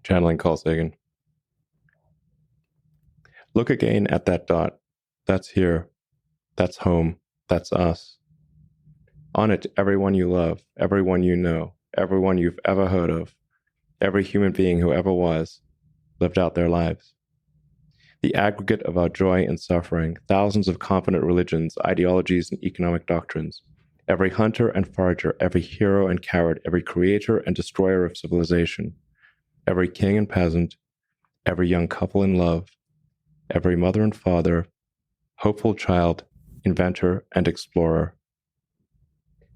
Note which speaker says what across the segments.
Speaker 1: Channeling Carl Sagan. Look again at that dot. That's here. That's home. That's us. On it, everyone you love, everyone you know, everyone you've ever heard of, every human being who ever was, lived out their lives. The aggregate of our joy and suffering, thousands of confident religions, ideologies, and economic doctrines, every hunter and forager, every hero and coward, every creator and destroyer of civilization, every king and peasant, every young couple in love, every mother and father, hopeful child, inventor and explorer,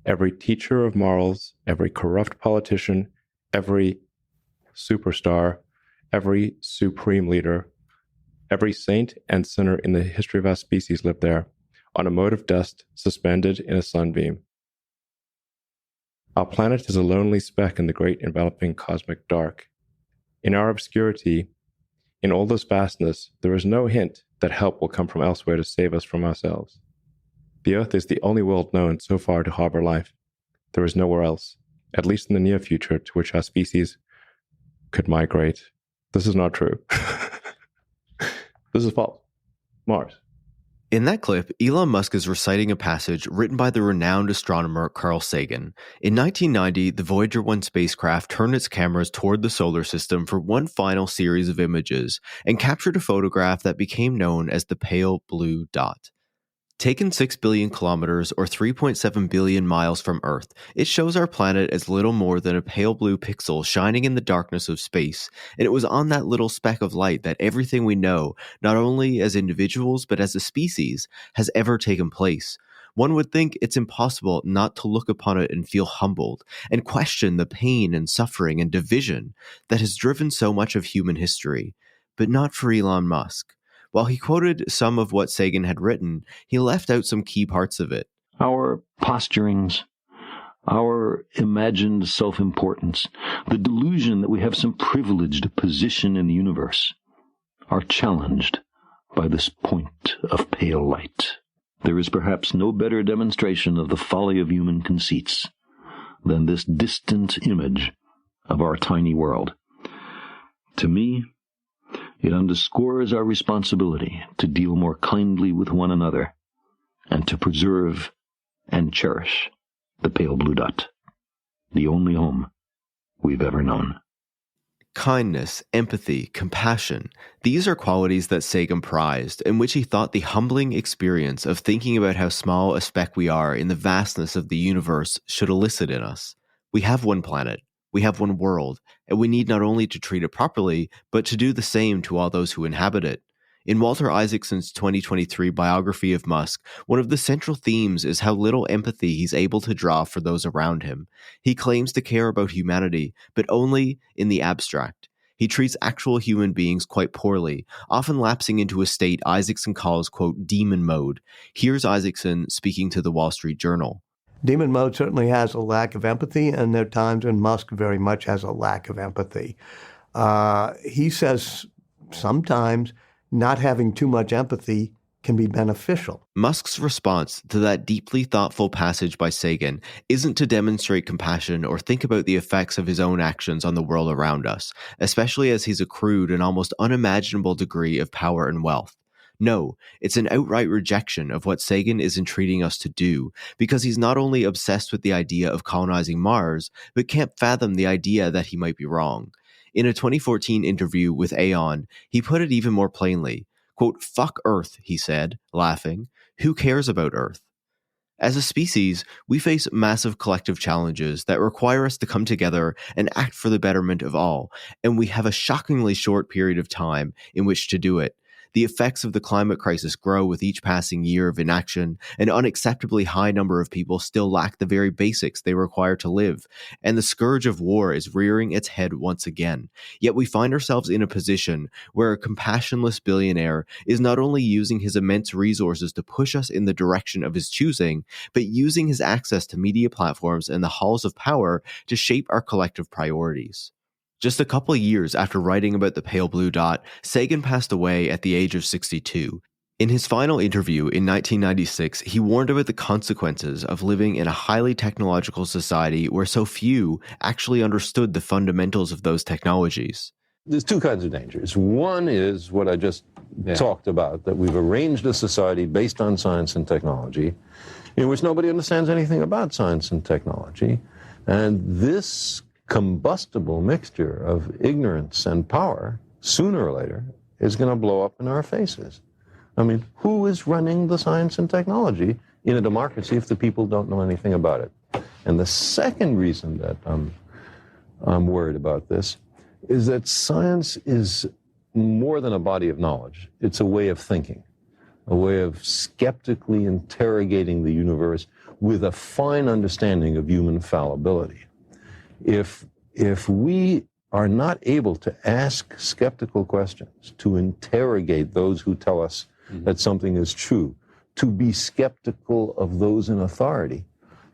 Speaker 1: every teacher of morals, every corrupt politician, every superstar, every supreme leader, every saint and sinner in the history of our species lived there, on a mote of dust suspended in a sunbeam. Our planet is a lonely speck in the great enveloping cosmic dark. In our obscurity, in all this vastness, there is no hint that help will come from elsewhere to save us from ourselves. The Earth is the only world known so far to harbor life. There is nowhere else, at least in the near future, to which our species could migrate. This is not true. This is false. Mars.
Speaker 2: In that clip, Elon Musk is reciting a passage written by the renowned astronomer Carl Sagan. In 1990, the Voyager 1 spacecraft turned its cameras toward the solar system for one final series of images and captured a photograph that became known as the pale blue dot. Taken 6 billion kilometers or 3.7 billion miles from Earth, it shows our planet as little more than a pale blue pixel shining in the darkness of space, and it was on that little speck of light that everything we know, not only as individuals but as a species, has ever taken place. One would think it's impossible not to look upon it and feel humbled, and question the pain and suffering and division that has driven so much of human history. But not for Elon Musk. While he quoted some of what Sagan had written, he left out some key parts of it.
Speaker 3: Our posturings, our imagined self-importance, the delusion that we have some privileged position in the universe, are challenged by this point of pale light. There is perhaps no better demonstration of the folly of human conceits than this distant image of our tiny world. To me, it underscores our responsibility to deal more kindly with one another and to preserve and cherish the pale blue dot, the only home we've ever known.
Speaker 2: Kindness, empathy, compassion, these are qualities that Sagan prized, in which he thought the humbling experience of thinking about how small a speck we are in the vastness of the universe should elicit in us. We have one planet. We have one world, and we need not only to treat it properly, but to do the same to all those who inhabit it. In Walter Isaacson's 2023 biography of Musk, one of the central themes is how little empathy he's able to draw for those around him. He claims to care about humanity, but only in the abstract. He treats actual human beings quite poorly, often lapsing into a state Isaacson calls, quote, demon mode. Here's Isaacson speaking to the Wall Street Journal.
Speaker 4: Demon mode certainly has a lack of empathy, and there are times when Musk very much has a lack of empathy. He says sometimes not having too much empathy can be beneficial.
Speaker 2: Musk's response to that deeply thoughtful passage by Sagan isn't to demonstrate compassion or think about the effects of his own actions on the world around us, especially as he's accrued an almost unimaginable degree of power and wealth. No, it's an outright rejection of what Sagan is entreating us to do, because he's not only obsessed with the idea of colonizing Mars, but can't fathom the idea that he might be wrong. In a 2014 interview with Aeon, he put it even more plainly. Quote, "Fuck Earth," he said, laughing. "Who cares about Earth?" As a species, we face massive collective challenges that require us to come together and act for the betterment of all, and we have a shockingly short period of time in which to do it. The effects of the climate crisis grow with each passing year of inaction. An unacceptably high number of people still lack the very basics they require to live, and the scourge of war is rearing its head once again. Yet we find ourselves in a position where a compassionless billionaire is not only using his immense resources to push us in the direction of his choosing, but using his access to media platforms and the halls of power to shape our collective priorities. Just a couple of years after writing about the pale blue dot, Sagan passed away at the age of 62. In his final interview in 1996, he warned about the consequences of living in a highly technological society where so few actually understood the fundamentals of those technologies.
Speaker 5: There's two kinds of dangers. One is what I just talked about, that we've arranged a society based on science and technology in which nobody understands anything about science and technology. And this combustible mixture of ignorance and power, sooner or later, is going to blow up in our faces. I mean, who is running the science and technology in a democracy if the people don't know anything about it? And the second reason that I'm worried about this is that science is more than a body of knowledge. It's a way of thinking, a way of skeptically interrogating the universe with a fine understanding of human fallibility. If we are not able to ask skeptical questions, to interrogate those who tell us that something is true, to be skeptical of those in authority,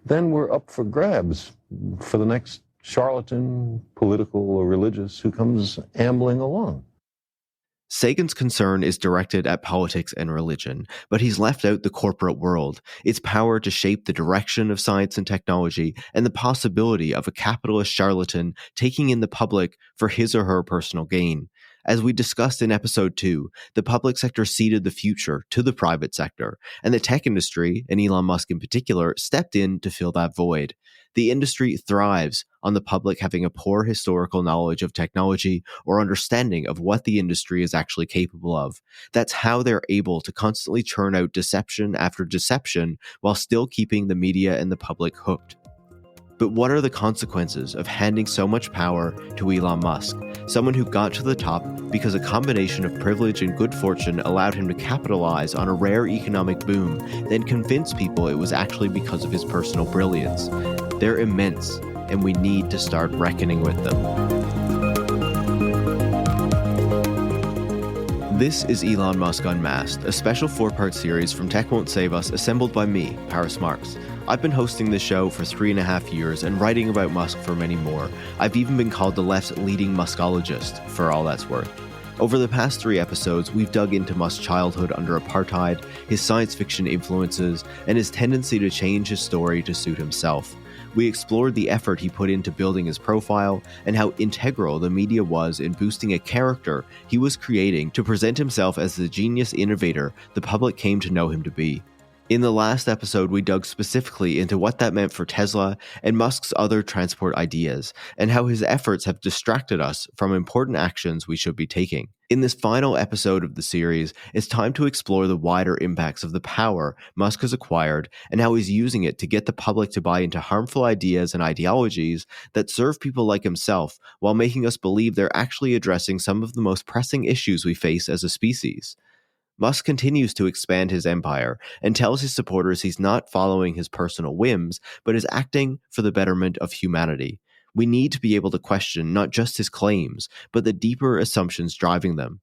Speaker 5: then we're up for grabs for the next charlatan, political or religious, who comes ambling along.
Speaker 2: Sagan's concern is directed at politics and religion, but he's left out the corporate world, its power to shape the direction of science and technology, and the possibility of a capitalist charlatan taking in the public for his or her personal gain. As we discussed in episode 2, the public sector ceded the future to the private sector, and the tech industry, and Elon Musk in particular, stepped in to fill that void. The industry thrives on the public having a poor historical knowledge of technology or understanding of what the industry is actually capable of. That's how they're able to constantly churn out deception after deception while still keeping the media and the public hooked. But what are the consequences of handing so much power to Elon Musk, someone who got to the top because a combination of privilege and good fortune allowed him to capitalize on a rare economic boom, then convince people it was actually because of his personal brilliance? They're immense, and we need to start reckoning with them. This is Elon Musk Unmasked, a special 4-part series from Tech Won't Save Us, assembled by me, Paris Marx. I've been hosting this show for 3.5 years and writing about Musk for many more. I've even been called the left's leading Muskologist, for all that's worth. Over the past 3 episodes, we've dug into Musk's childhood under apartheid, his science fiction influences, and his tendency to change his story to suit himself. We explored the effort he put into building his profile and how integral the media was in boosting a character he was creating to present himself as the genius innovator the public came to know him to be. In the last episode, we dug specifically into what that meant for Tesla and Musk's other transport ideas, and how his efforts have distracted us from important actions we should be taking. In this final episode of the series, it's time to explore the wider impacts of the power Musk has acquired and how he's using it to get the public to buy into harmful ideas and ideologies that serve people like himself, while making us believe they're actually addressing some of the most pressing issues we face as a species. Musk continues to expand his empire and tells his supporters he's not following his personal whims, but is acting for the betterment of humanity. We need to be able to question not just his claims, but the deeper assumptions driving them.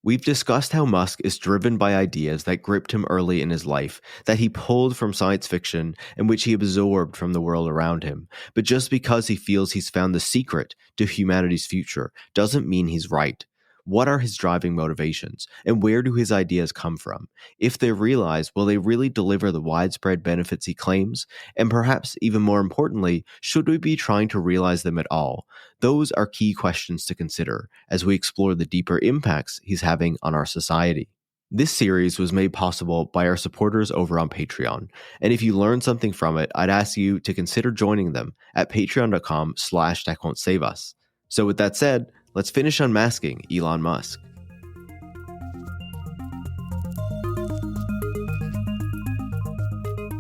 Speaker 2: We've discussed how Musk is driven by ideas that gripped him early in his life, that he pulled from science fiction and which he absorbed from the world around him. But just because he feels he's found the secret to humanity's future doesn't mean he's right. What are his driving motivations, and where do his ideas come from? If they're realized, will they really deliver the widespread benefits he claims? And perhaps even more importantly, should we be trying to realize them at all? Those are key questions to consider as we explore the deeper impacts he's having on our society. This series was made possible by our supporters over on Patreon, and if you learned something from it, I'd ask you to consider joining them at patreon.com/techwon'tsaveus. So with that said, let's finish unmasking Elon Musk.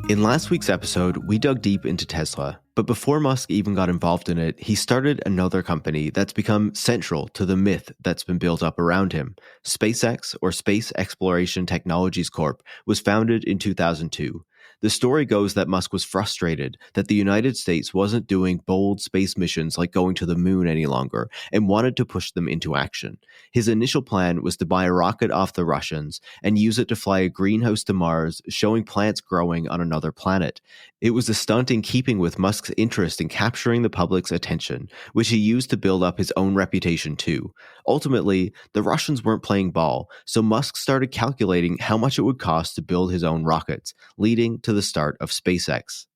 Speaker 2: In last week's episode, we dug deep into Tesla, but before Musk even got involved in it, he started another company that's become central to the myth that's been built up around him. SpaceX, or Space Exploration Technologies Corp., was founded in 2002. The story goes that Musk was frustrated that the United States wasn't doing bold space missions like going to the moon any longer and wanted to push them into action. His initial plan was to buy a rocket off the Russians and use it to fly a greenhouse to Mars, showing plants growing on another planet. It was a stunt in keeping with Musk's interest in capturing the public's attention, which he used to build up his own reputation too. Ultimately, the Russians weren't playing ball, so Musk started calculating how much it would cost to build his own rockets, leading to the start of SpaceX.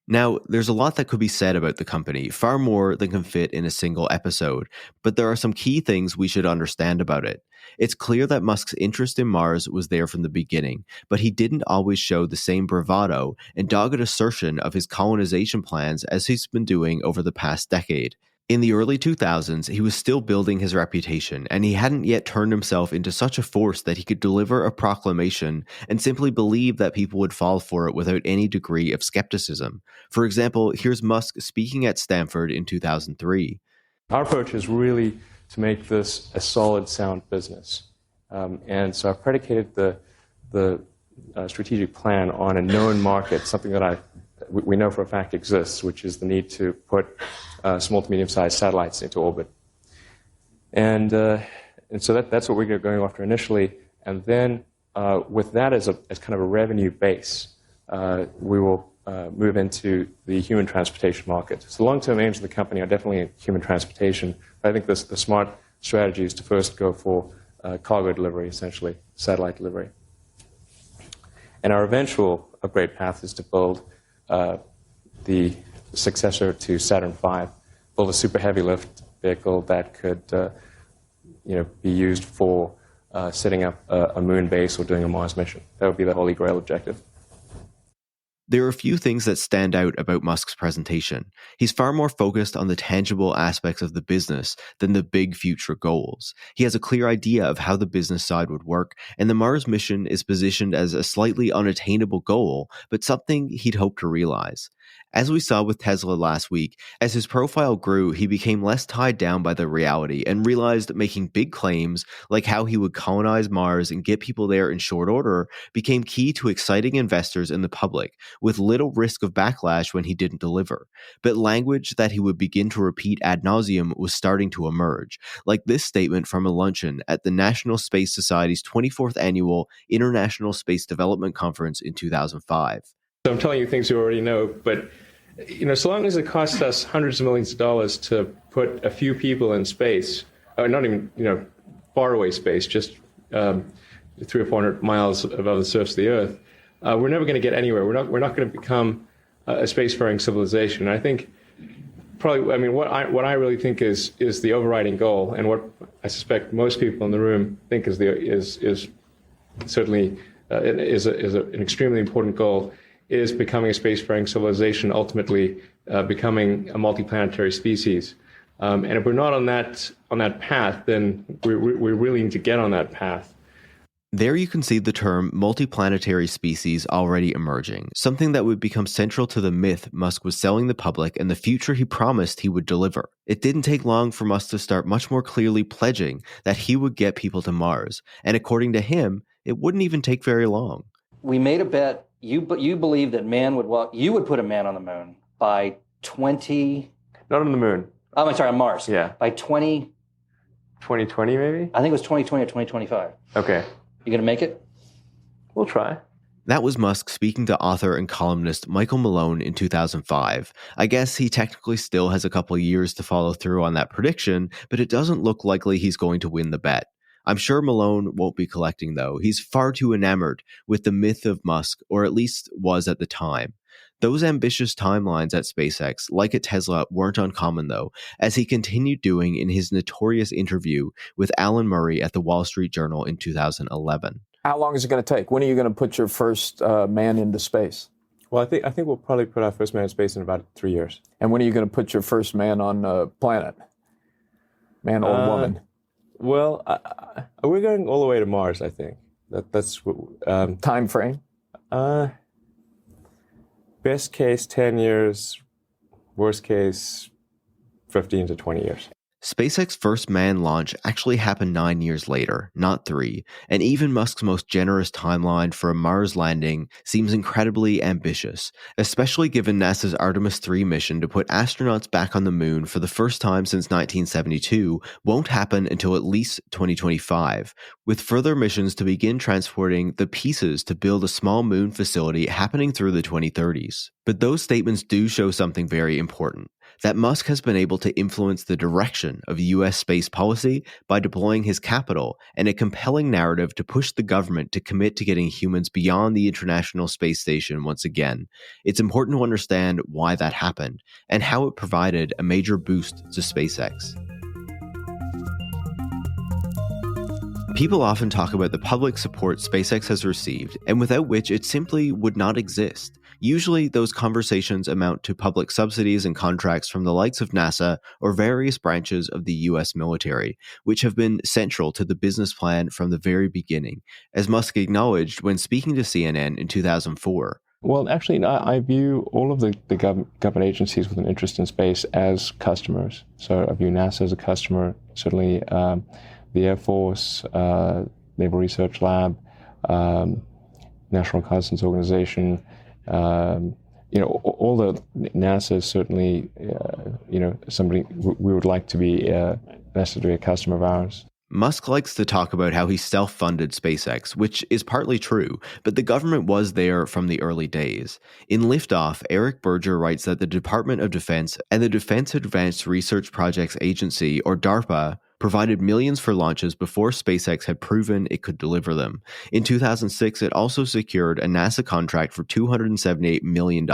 Speaker 2: Now, there's a lot that could be said about the company, far more than can fit in a single episode, but there are some key things we should understand about it. It's clear that Musk's interest in Mars was there from the beginning, but he didn't always show the same bravado and dogged assertion of his colonization plans as he's been doing over the past decade. In the early 2000s, he was still building his reputation, and he hadn't yet turned himself into such a force that he could deliver a proclamation and simply believe that people would fall for it without any degree of skepticism. For example, here's Musk speaking at Stanford in 2003.
Speaker 1: Our approach is really to make this a solid, sound business. And so I've predicated the strategic plan on a known market, something that we know for a fact exists, which is the need to put small to medium-sized satellites into orbit. And so that's what we're going after initially. And then with that as kind of a revenue base, we will move into the human transportation market. So the long-term aims of the company are definitely in human transportation. But I think the smart strategy is to first go for cargo delivery, essentially, satellite delivery. And our eventual upgrade path is to build the successor to Saturn V, build a super heavy lift vehicle that could be used for setting up a moon base or doing a Mars mission. That would be the Holy Grail objective.
Speaker 2: There are a few things that stand out about Musk's presentation. He's far more focused on the tangible aspects of the business than the big future goals. He has a clear idea of how the business side would work, and the Mars mission is positioned as a slightly unattainable goal, but something he'd hoped to realize. As we saw with Tesla last week, as his profile grew, he became less tied down by the reality and realized making big claims, like how he would colonize Mars and get people there in short order, became key to exciting investors and the public, with little risk of backlash when he didn't deliver. But language that he would begin to repeat ad nauseum was starting to emerge, like this statement from a luncheon at the National Space Society's 24th Annual International Space Development Conference in 2005.
Speaker 1: So I'm telling you things you already know, but so long as it costs us hundreds of millions of dollars to put a few people in space, or not even faraway space, just 300 or 400 miles above the surface of the Earth, we're never going to get anywhere. We're not going to become a spacefaring civilization. And I think probably, what I really think is the overriding goal, and what I suspect most people in the room think is certainly an extremely important goal, is becoming a spacefaring civilization, ultimately becoming a multiplanetary species. And if we're not on that path, then we really need to get on that path.
Speaker 2: There you can see the term multiplanetary species already emerging, something that would become central to the myth Musk was selling the public and the future he promised he would deliver. It didn't take long for Musk to start much more clearly pledging that he would get people to Mars, and according to him, it wouldn't even take very long.
Speaker 6: We made a bet. You believe that you would put a man on the moon by 20...
Speaker 1: Not on the moon.
Speaker 6: Oh, I'm sorry, on Mars.
Speaker 1: Yeah.
Speaker 6: By
Speaker 1: 2020, maybe?
Speaker 6: I think it was 2020 or 2025.
Speaker 1: Okay.
Speaker 6: You going to make it?
Speaker 1: We'll try.
Speaker 2: That was Musk speaking to author and columnist Michael Malone in 2005. I guess he technically still has a couple years to follow through on that prediction, but it doesn't look likely he's going to win the bet. I'm sure Malone won't be collecting, though. He's far too enamored with the myth of Musk, or at least was at the time. Those ambitious timelines at SpaceX, like at Tesla, weren't uncommon, though, as he continued doing in his notorious interview with Alan Murray at the Wall Street Journal in 2011.
Speaker 7: How long is it going to take? When are you going to put your first man into space?
Speaker 1: Well, I think we'll probably put our first man in space in about 3 years.
Speaker 7: And when are you going to put your first man on a planet? Man or woman?
Speaker 1: Well, we're going all the way to Mars, I think. That's what...
Speaker 7: Time frame?
Speaker 1: Best case, 10 years. Worst case, 15 to 20 years.
Speaker 2: SpaceX's first manned launch actually happened 9 years later, not 3, and even Musk's most generous timeline for a Mars landing seems incredibly ambitious, especially given NASA's Artemis 3 mission to put astronauts back on the moon for the first time since 1972 won't happen until at least 2025, with further missions to begin transporting the pieces to build a small moon facility happening through the 2030s. But those statements do show something very important. that Musk has been able to influence the direction of U.S. space policy by deploying his capital and a compelling narrative to push the government to commit to getting humans beyond the International Space Station once again. It's important to understand why that happened and how it provided a major boost to SpaceX. People often talk about the public support SpaceX has received, and without which it simply would not exist. Usually, those conversations amount to public subsidies and contracts from the likes of NASA or various branches of the US military, which have been central to the business plan from the very beginning, as Musk acknowledged when speaking to CNN in 2004.
Speaker 1: Well, actually, I view all of the government agencies with an interest in space as customers. So I view NASA as a customer, certainly the Air Force, Naval Research Lab, National Reconnaissance Organization, all the NASA is certainly, somebody we would like to be necessarily a customer of ours.
Speaker 2: Musk likes to talk about how he self-funded SpaceX, which is partly true, but the government was there from the early days. In Liftoff, Eric Berger writes that the Department of Defense and the Defense Advanced Research Projects Agency, or DARPA, provided millions for launches before SpaceX had proven it could deliver them. In 2006, it also secured a NASA contract for $278 million,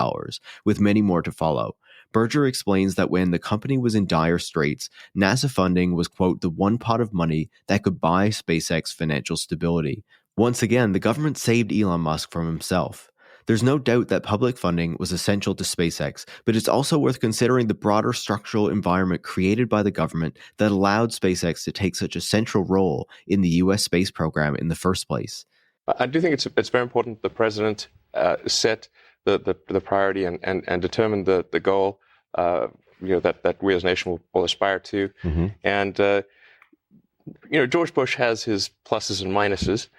Speaker 2: with many more to follow. Berger explains that when the company was in dire straits, NASA funding was, quote, the one pot of money that could buy SpaceX financial stability. Once again, the government saved Elon Musk from himself. There's no doubt that public funding was essential to SpaceX, but it's also worth considering the broader structural environment created by the government that allowed SpaceX to take such a central role in the U.S. space program in the first place.
Speaker 1: I do think it's very important the president set the priority and determine the goal that we as a nation will aspire to. Mm-hmm. And George Bush has his pluses and minuses,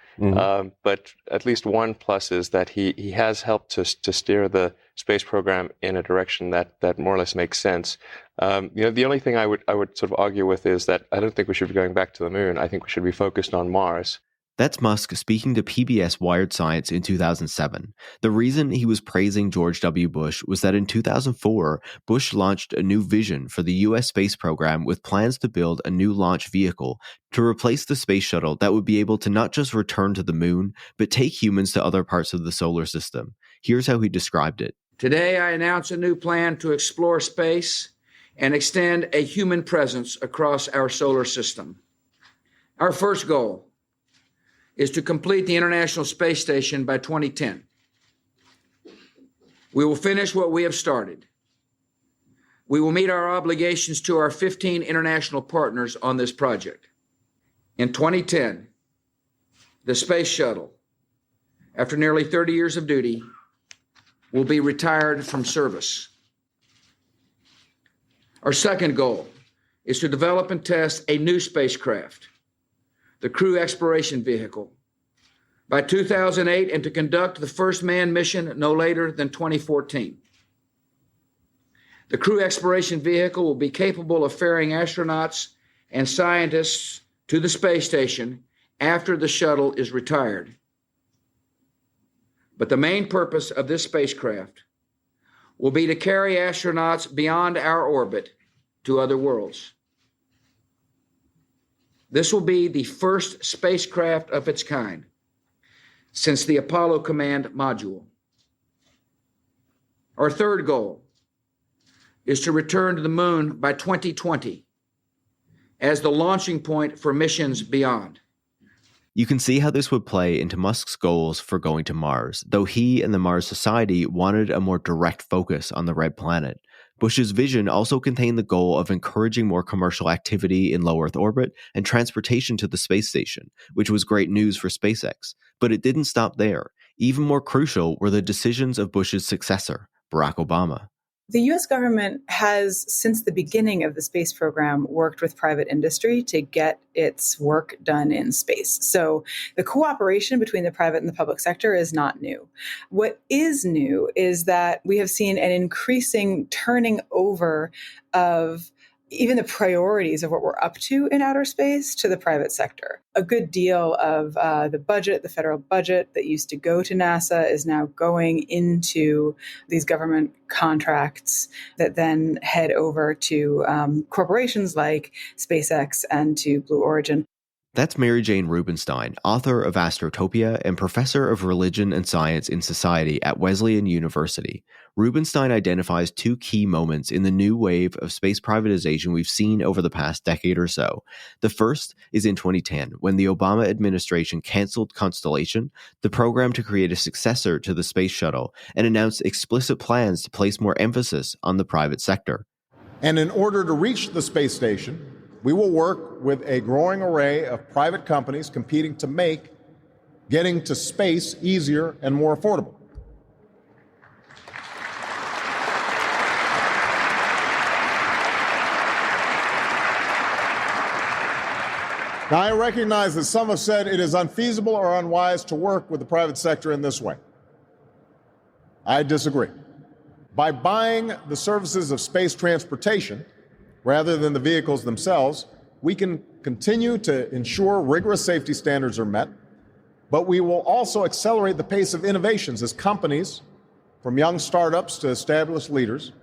Speaker 1: but at least one plus is that he has helped to steer the space program in a direction that more or less makes sense. The only thing I would sort of argue with is that I don't think we should be going back to the moon. I think we should be focused on Mars.
Speaker 2: That's Musk speaking to PBS Wired Science in 2007. The reason he was praising George W. Bush was that in 2004, Bush launched a new vision for the U.S. space program with plans to build a new launch vehicle to replace the space shuttle that would be able to not just return to the moon, but take humans to other parts of the solar system. Here's how he described it.
Speaker 8: Today, I announce a new plan to explore space and extend a human presence across our solar system. Our first goal is to complete the International Space Station by 2010. We will finish what we have started. We will meet our obligations to our 15 international partners on this project. In 2010, the Space Shuttle, after nearly 30 years of duty, will be retired from service. Our second goal is to develop and test a new spacecraft, the Crew Exploration Vehicle, by 2008 and to conduct the first manned mission no later than 2014. The Crew Exploration Vehicle will be capable of ferrying astronauts and scientists to the space station after the shuttle is retired. But the main purpose of this spacecraft will be to carry astronauts beyond our orbit to other worlds. This will be the first spacecraft of its kind since the Apollo Command Module. Our third goal is to return to the moon by 2020 as the launching point for missions beyond.
Speaker 2: You can see how this would play into Musk's goals for going to Mars, though he and the Mars Society wanted a more direct focus on the Red Planet. Bush's vision also contained the goal of encouraging more commercial activity in low Earth orbit and transportation to the space station, which was great news for SpaceX. But it didn't stop there. Even more crucial were the decisions of Bush's successor, Barack Obama.
Speaker 9: The U.S. government has, since the beginning of the space program, worked with private industry to get its work done in space. So the cooperation between the private and the public sector is not new. What is new is that we have seen an increasing turning over of even the priorities of what we're up to in outer space to the private sector. A good deal of the budget, the federal budget that used to go to NASA is now going into these government contracts that then head over to corporations like SpaceX and to Blue Origin.
Speaker 2: That's Mary-Jane Rubenstein, author of Astrotopia and professor of religion and science in society at Wesleyan University. Rubenstein identifies two key moments in the new wave of space privatization we've seen over the past decade or so. The first is in 2010, when the Obama administration canceled Constellation, the program to create a successor to the space shuttle, and announced explicit plans to place more emphasis on the private sector.
Speaker 10: And in order to reach the space station, we will work with a growing array of private companies competing to make getting to space easier and more affordable. Now, I recognize that some have said it is unfeasible or unwise to work with the private sector in this way. I disagree. By buying the services of space transportation, rather than the vehicles themselves, we can continue to ensure rigorous safety standards are met, but we will also accelerate the pace of innovations as companies, from young startups to established leaders,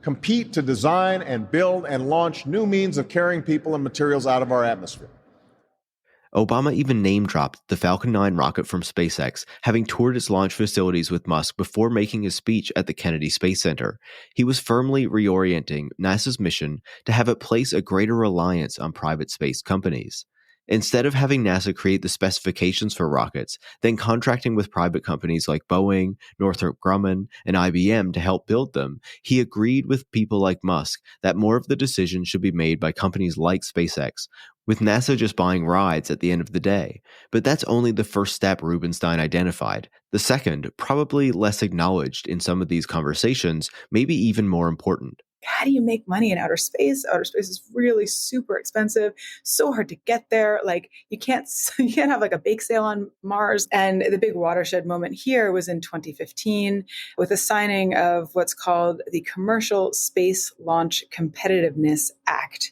Speaker 10: compete to design and build and launch new means of carrying people and materials out of our atmosphere.
Speaker 2: Obama even name-dropped the Falcon 9 rocket from SpaceX, having toured its launch facilities with Musk before making his speech at the Kennedy Space Center. He was firmly reorienting NASA's mission to have it place a greater reliance on private space companies. Instead of having NASA create the specifications for rockets, then contracting with private companies like Boeing, Northrop Grumman, and IBM to help build them, he agreed with people like Musk that more of the decision should be made by companies like SpaceX, with NASA just buying rides at the end of the day. But that's only the first step Rubenstein identified. The second, probably less acknowledged in some of these conversations, maybe even more important.
Speaker 9: How do you make money in outer space? Outer space is really super expensive, so hard to get there. Like you can't have like a bake sale on Mars. And the big watershed moment here was in 2015 with the signing of what's called the Commercial Space Launch Competitiveness Act,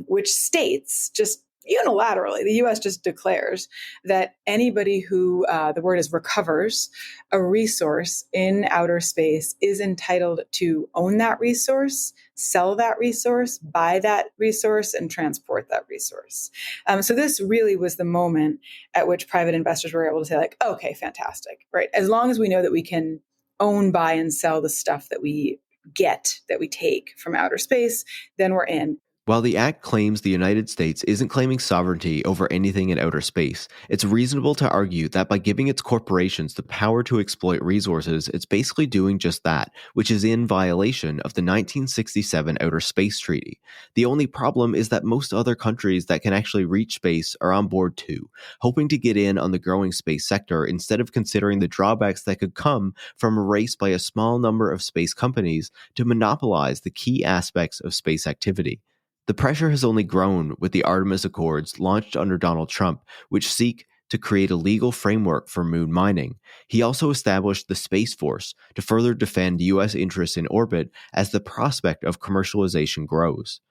Speaker 9: which states just unilaterally, the U.S. just declares that anybody who, the word is recovers, a resource in outer space is entitled to own that resource, sell that resource, buy that resource, and transport that resource. So this really was the moment at which private investors were able to say, like, okay, fantastic, right? As long as we know that we can own, buy, and sell the stuff that we get, that we take from outer space, then we're in.
Speaker 2: While the Act claims the United States isn't claiming sovereignty over anything in outer space, it's reasonable to argue that by giving its corporations the power to exploit resources, it's basically doing just that, which is in violation of the 1967 Outer Space Treaty. The only problem is that most other countries that can actually reach space are on board too, hoping to get in on the growing space sector instead of considering the drawbacks that could come from a race by a small number of space companies to monopolize the key aspects of space activity. The pressure has only grown with the Artemis Accords launched under Donald Trump, which seek to create a legal framework for moon mining. He also established the Space Force to further defend U.S. interests in orbit as the prospect of commercialization grows.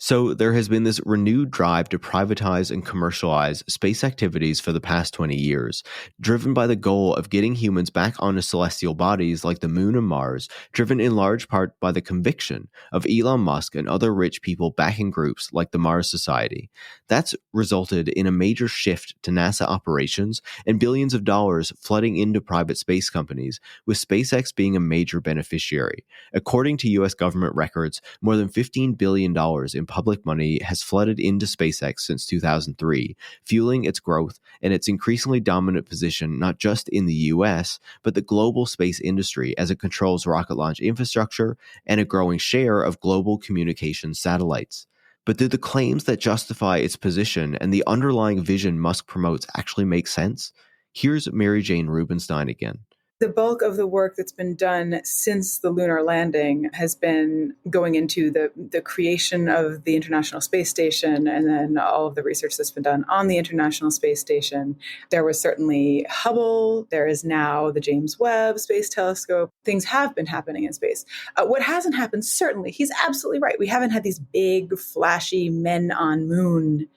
Speaker 2: So there has been this renewed drive to privatize and commercialize space activities for the past 20 years, driven by the goal of getting humans back onto celestial bodies like the moon and Mars, driven in large part by the conviction of Elon Musk and other rich people backing groups like the Mars Society. That's resulted in a major shift to NASA operations and billions of dollars flooding into private space companies, with SpaceX being a major beneficiary. According to U.S. government records, more than $15 billion in public money has flooded into SpaceX since 2003, fueling its growth and its increasingly dominant position not just in the US, but the global space industry as it controls rocket launch infrastructure and a growing share of global communications satellites. But do the claims that justify its position and the underlying vision Musk promotes actually make sense? Here's Mary-Jane Rubenstein again.
Speaker 9: The bulk of the work that's been done since the lunar landing has been going into the creation of the International Space Station and then all of the research that's been done on the International Space Station. There was certainly Hubble. There is now the James Webb Space Telescope. Things have been happening in space. What hasn't happened, certainly, he's absolutely right. We haven't had these big, flashy men on moon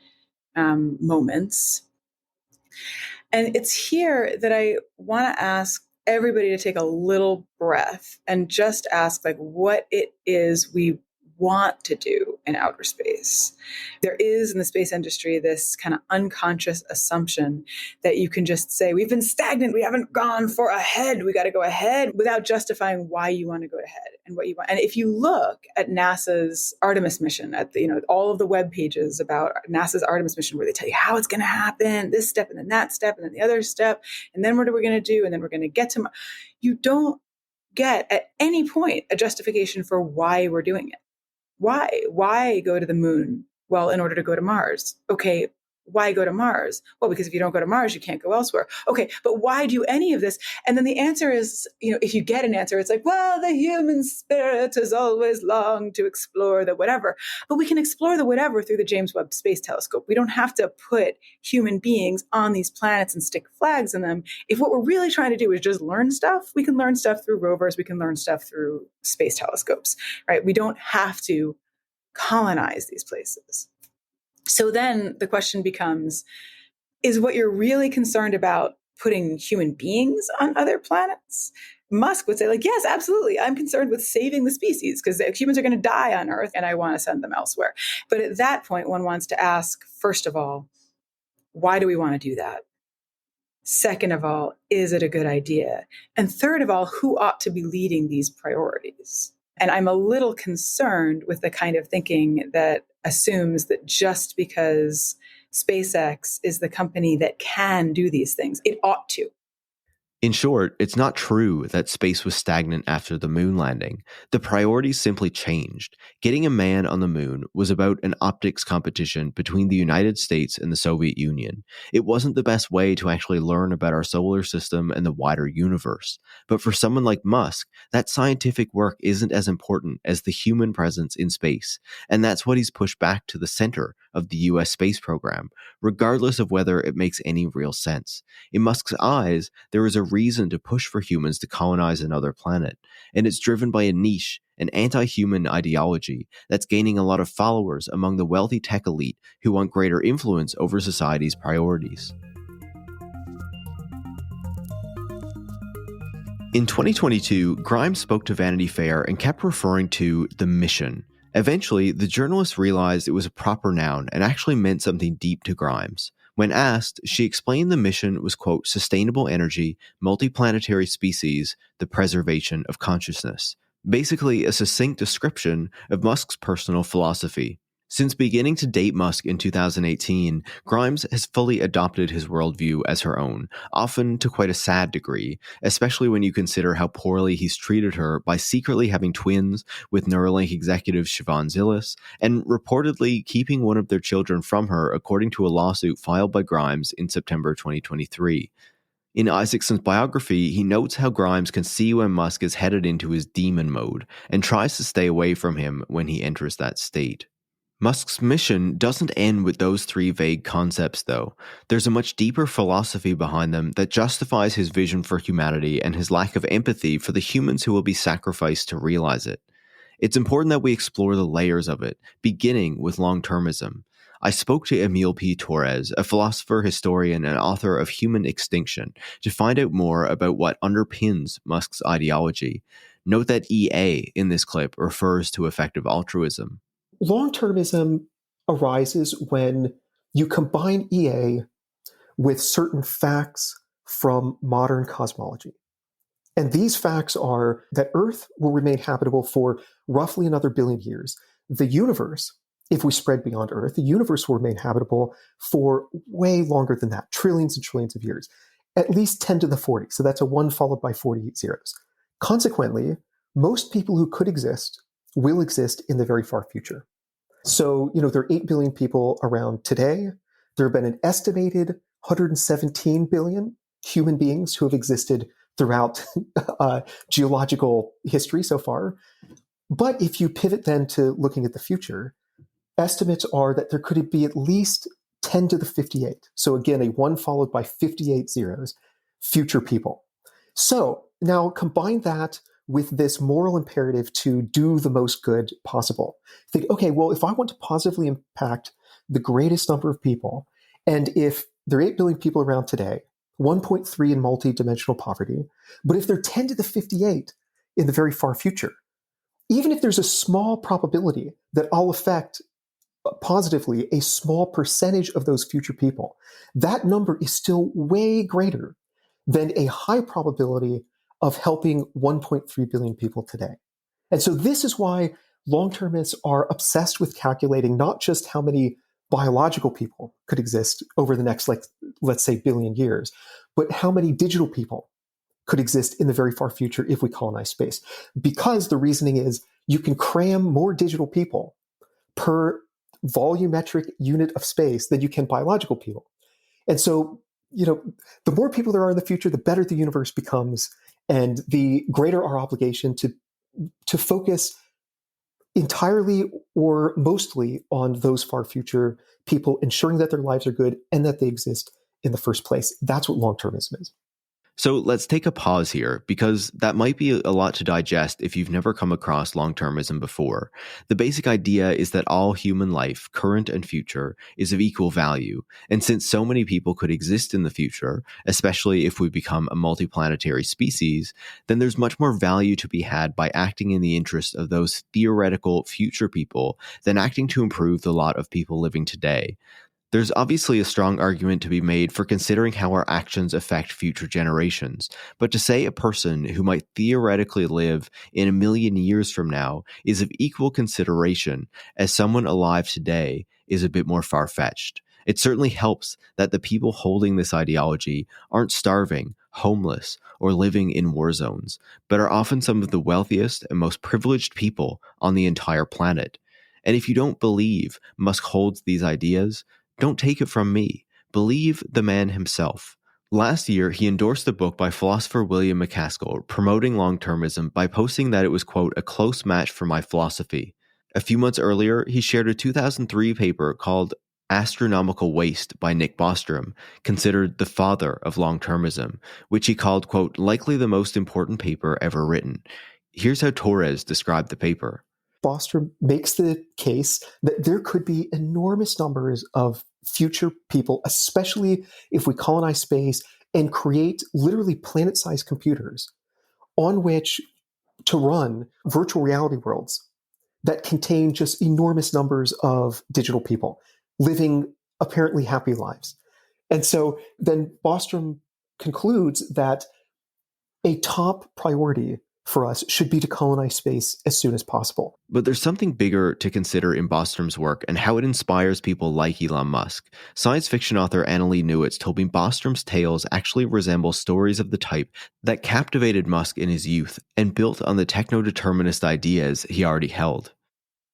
Speaker 9: moments. And it's here that I want to ask everybody to take a little breath and just ask like what it is we want to do in outer space. There is in the space industry this kind of unconscious assumption that you can just say, we've been stagnant, we haven't gone for ahead, we got to go ahead, without justifying why you want to go ahead and what you want. And if you look at NASA's Artemis mission, at the, all of the web pages about NASA's Artemis mission, where they tell you how it's going to happen, this step and then that step and then the other step, and then what are we going to do, and then we're going to get to you don't get at any point a justification for why we're doing it. Why go to the moon? Well, in order to go to Mars. Okay, why go to Mars? Well, because if you don't go to Mars, you can't go elsewhere. Okay, but why do any of this? And then the answer is, if you get an answer, it's like, well, the human spirit has always longed to explore the whatever. But we can explore the whatever through the James Webb Space Telescope. We don't have to put human beings on these planets and stick flags in them. If what we're really trying to do is just learn stuff, we can learn stuff through rovers. We can learn stuff through space telescopes, right? We don't have to colonize these places. So then the question becomes, is what you're really concerned about putting human beings on other planets? Musk would say, like, yes, absolutely. I'm concerned with saving the species because humans are going to die on Earth and I want to send them elsewhere. But at that point, one wants to ask, first of all, why do we want to do that? Second of all, is it a good idea? And third of all, who ought to be leading these priorities? And I'm a little concerned with the kind of thinking that assumes that just because SpaceX is the company that can do these things, it ought to.
Speaker 2: In short, it's not true that space was stagnant after the moon landing. The priorities simply changed. Getting a man on the moon was about an optics competition between the United States and the Soviet Union. It wasn't the best way to actually learn about our solar system and the wider universe. But for someone like Musk, that scientific work isn't as important as the human presence in space. And that's what he's pushed back to the center of the US space program, regardless of whether it makes any real sense. In Musk's eyes, there is a reason to push for humans to colonize another planet, and it's driven by a niche, an anti-human ideology that's gaining a lot of followers among the wealthy tech elite who want greater influence over society's priorities. In 2022, Grimes spoke to Vanity Fair and kept referring to the mission. Eventually, the journalist realized it was a proper noun and actually meant something deep to Grimes. When asked, she explained the mission was, quote, sustainable energy, multiplanetary species, the preservation of consciousness. Basically, a succinct description of Musk's personal philosophy. Since beginning to date Musk in 2018, Grimes has fully adopted his worldview as her own, often to quite a sad degree, especially when you consider how poorly he's treated her by secretly having twins with Neuralink executive Siobhan Zilis, and reportedly keeping one of their children from her according to a lawsuit filed by Grimes in September 2023. In Isaacson's biography, he notes how Grimes can see when Musk is headed into his demon mode, and tries to stay away from him when he enters that state. Musk's mission doesn't end with those three vague concepts, though. There's a much deeper philosophy behind them that justifies his vision for humanity and his lack of empathy for the humans who will be sacrificed to realize it. It's important that we explore the layers of it, beginning with long-termism. I spoke to Émile P. Torres, a philosopher, historian, and author of Human Extinction, to find out more about what underpins Musk's ideology. Note that EA in this clip refers to effective altruism.
Speaker 11: Long-termism arises when you combine EA with certain facts from modern cosmology. And these facts are that Earth will remain habitable for roughly another billion years. The universe, if we spread beyond Earth, the universe will remain habitable for way longer than that, trillions and trillions of years, at least 10 to the 40. So that's a 1 followed by 40 zeros. Consequently, most people who could exist will exist in the very far future. So, there are 8 billion people around today. There have been an estimated 117 billion human beings who have existed throughout geological history so far. But if you pivot then to looking at the future, estimates are that there could be at least 10 to the 58. So again, a 1 followed by 58 zeros, future people. So now combine that with this moral imperative to do the most good possible. Think, okay, well, if I want to positively impact the greatest number of people, and if there are 8 billion people around today, 1.3 in multi-dimensional poverty, but if they're 10 to the 58 in the very far future, even if there's a small probability that I'll affect positively a small percentage of those future people, that number is still way greater than a high probability of helping 1.3 billion people today. And so this is why long-termists are obsessed with calculating not just how many biological people could exist over the next, let's say, billion years, but how many digital people could exist in the very far future if we colonize space. Because the reasoning is you can cram more digital people per volumetric unit of space than you can biological people. And so, the more people there are in the future, the better the universe becomes, and the greater our obligation to focus entirely or mostly on those far future people, ensuring that their lives are good and that they exist in the first place. That's what long-termism is.
Speaker 2: So let's take a pause here, because that might be a lot to digest if you've never come across long-termism before. The basic idea is that all human life, current and future, is of equal value. And since so many people could exist in the future, especially if we become a multiplanetary species, then there's much more value to be had by acting in the interest of those theoretical future people than acting to improve the lot of people living today. There's obviously a strong argument to be made for considering how our actions affect future generations, but to say a person who might theoretically live in 1 million years from now is of equal consideration as someone alive today is a bit more far-fetched. It certainly helps that the people holding this ideology aren't starving, homeless, or living in war zones, but are often some of the wealthiest and most privileged people on the entire planet. And if you don't believe Musk holds these ideas, don't take it from me. Believe the man himself. Last year, he endorsed a book by philosopher William MacAskill promoting long-termism by posting that it was, quote, a close match for my philosophy. A few months earlier, he shared a 2003 paper called Astronomical Waste by Nick Bostrom, considered the father of long-termism, which he called, quote, likely the most important paper ever written. Here's how Torres described the paper.
Speaker 11: Bostrom makes the case that there could be enormous numbers of future people, especially if we colonize space and create literally planet-sized computers on which to run virtual reality worlds that contain just enormous numbers of digital people living apparently happy lives. And so then Bostrom concludes that a top priority for us should be to colonize space as soon as possible.
Speaker 2: But there's something bigger to consider in Bostrom's work and how it inspires people like Elon Musk. Science fiction author Annalee Newitz told me Bostrom's tales actually resemble stories of the type that captivated Musk in his youth and built on the techno-determinist ideas he already held.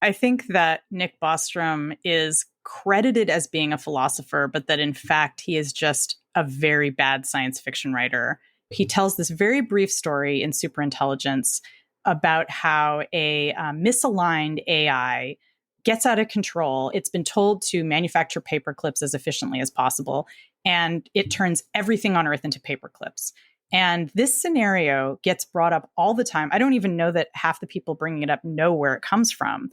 Speaker 12: I think that Nick Bostrom is credited as being a philosopher, but that in fact he is just a very bad science fiction writer. He tells this very brief story in Superintelligence about how a misaligned AI gets out of control. It's been told to manufacture paper clips as efficiently as possible, and it turns everything on Earth into paper clips. And this scenario gets brought up all the time. I don't even know that half the people bringing it up know where it comes from.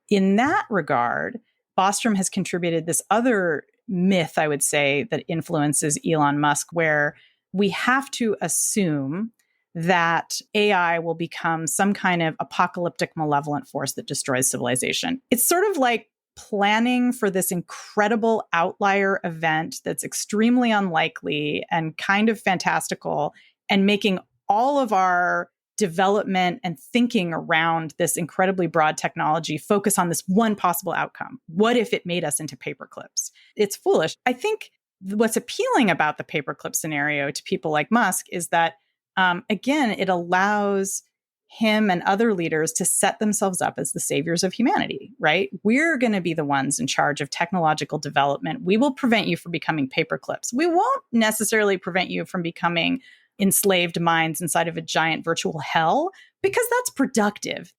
Speaker 12: In that regard, Bostrom has contributed this other myth, I would say, that influences Elon Musk, where we have to assume that AI will become some kind of apocalyptic malevolent force that destroys civilization. It's sort of like planning for this incredible outlier event that's extremely unlikely and kind of fantastical, and making all of our development and thinking around this incredibly broad technology focus on this one possible outcome. What if it made us into paper clips? It's foolish. I think what's appealing about the paperclip scenario to people like Musk is that, again, it allows him and other leaders to set themselves up as the saviors of humanity, right? We're going to be the ones in charge of technological development. We will prevent you from becoming paperclips. We won't necessarily prevent you from becoming enslaved minds inside of a giant virtual hell, because that's productive.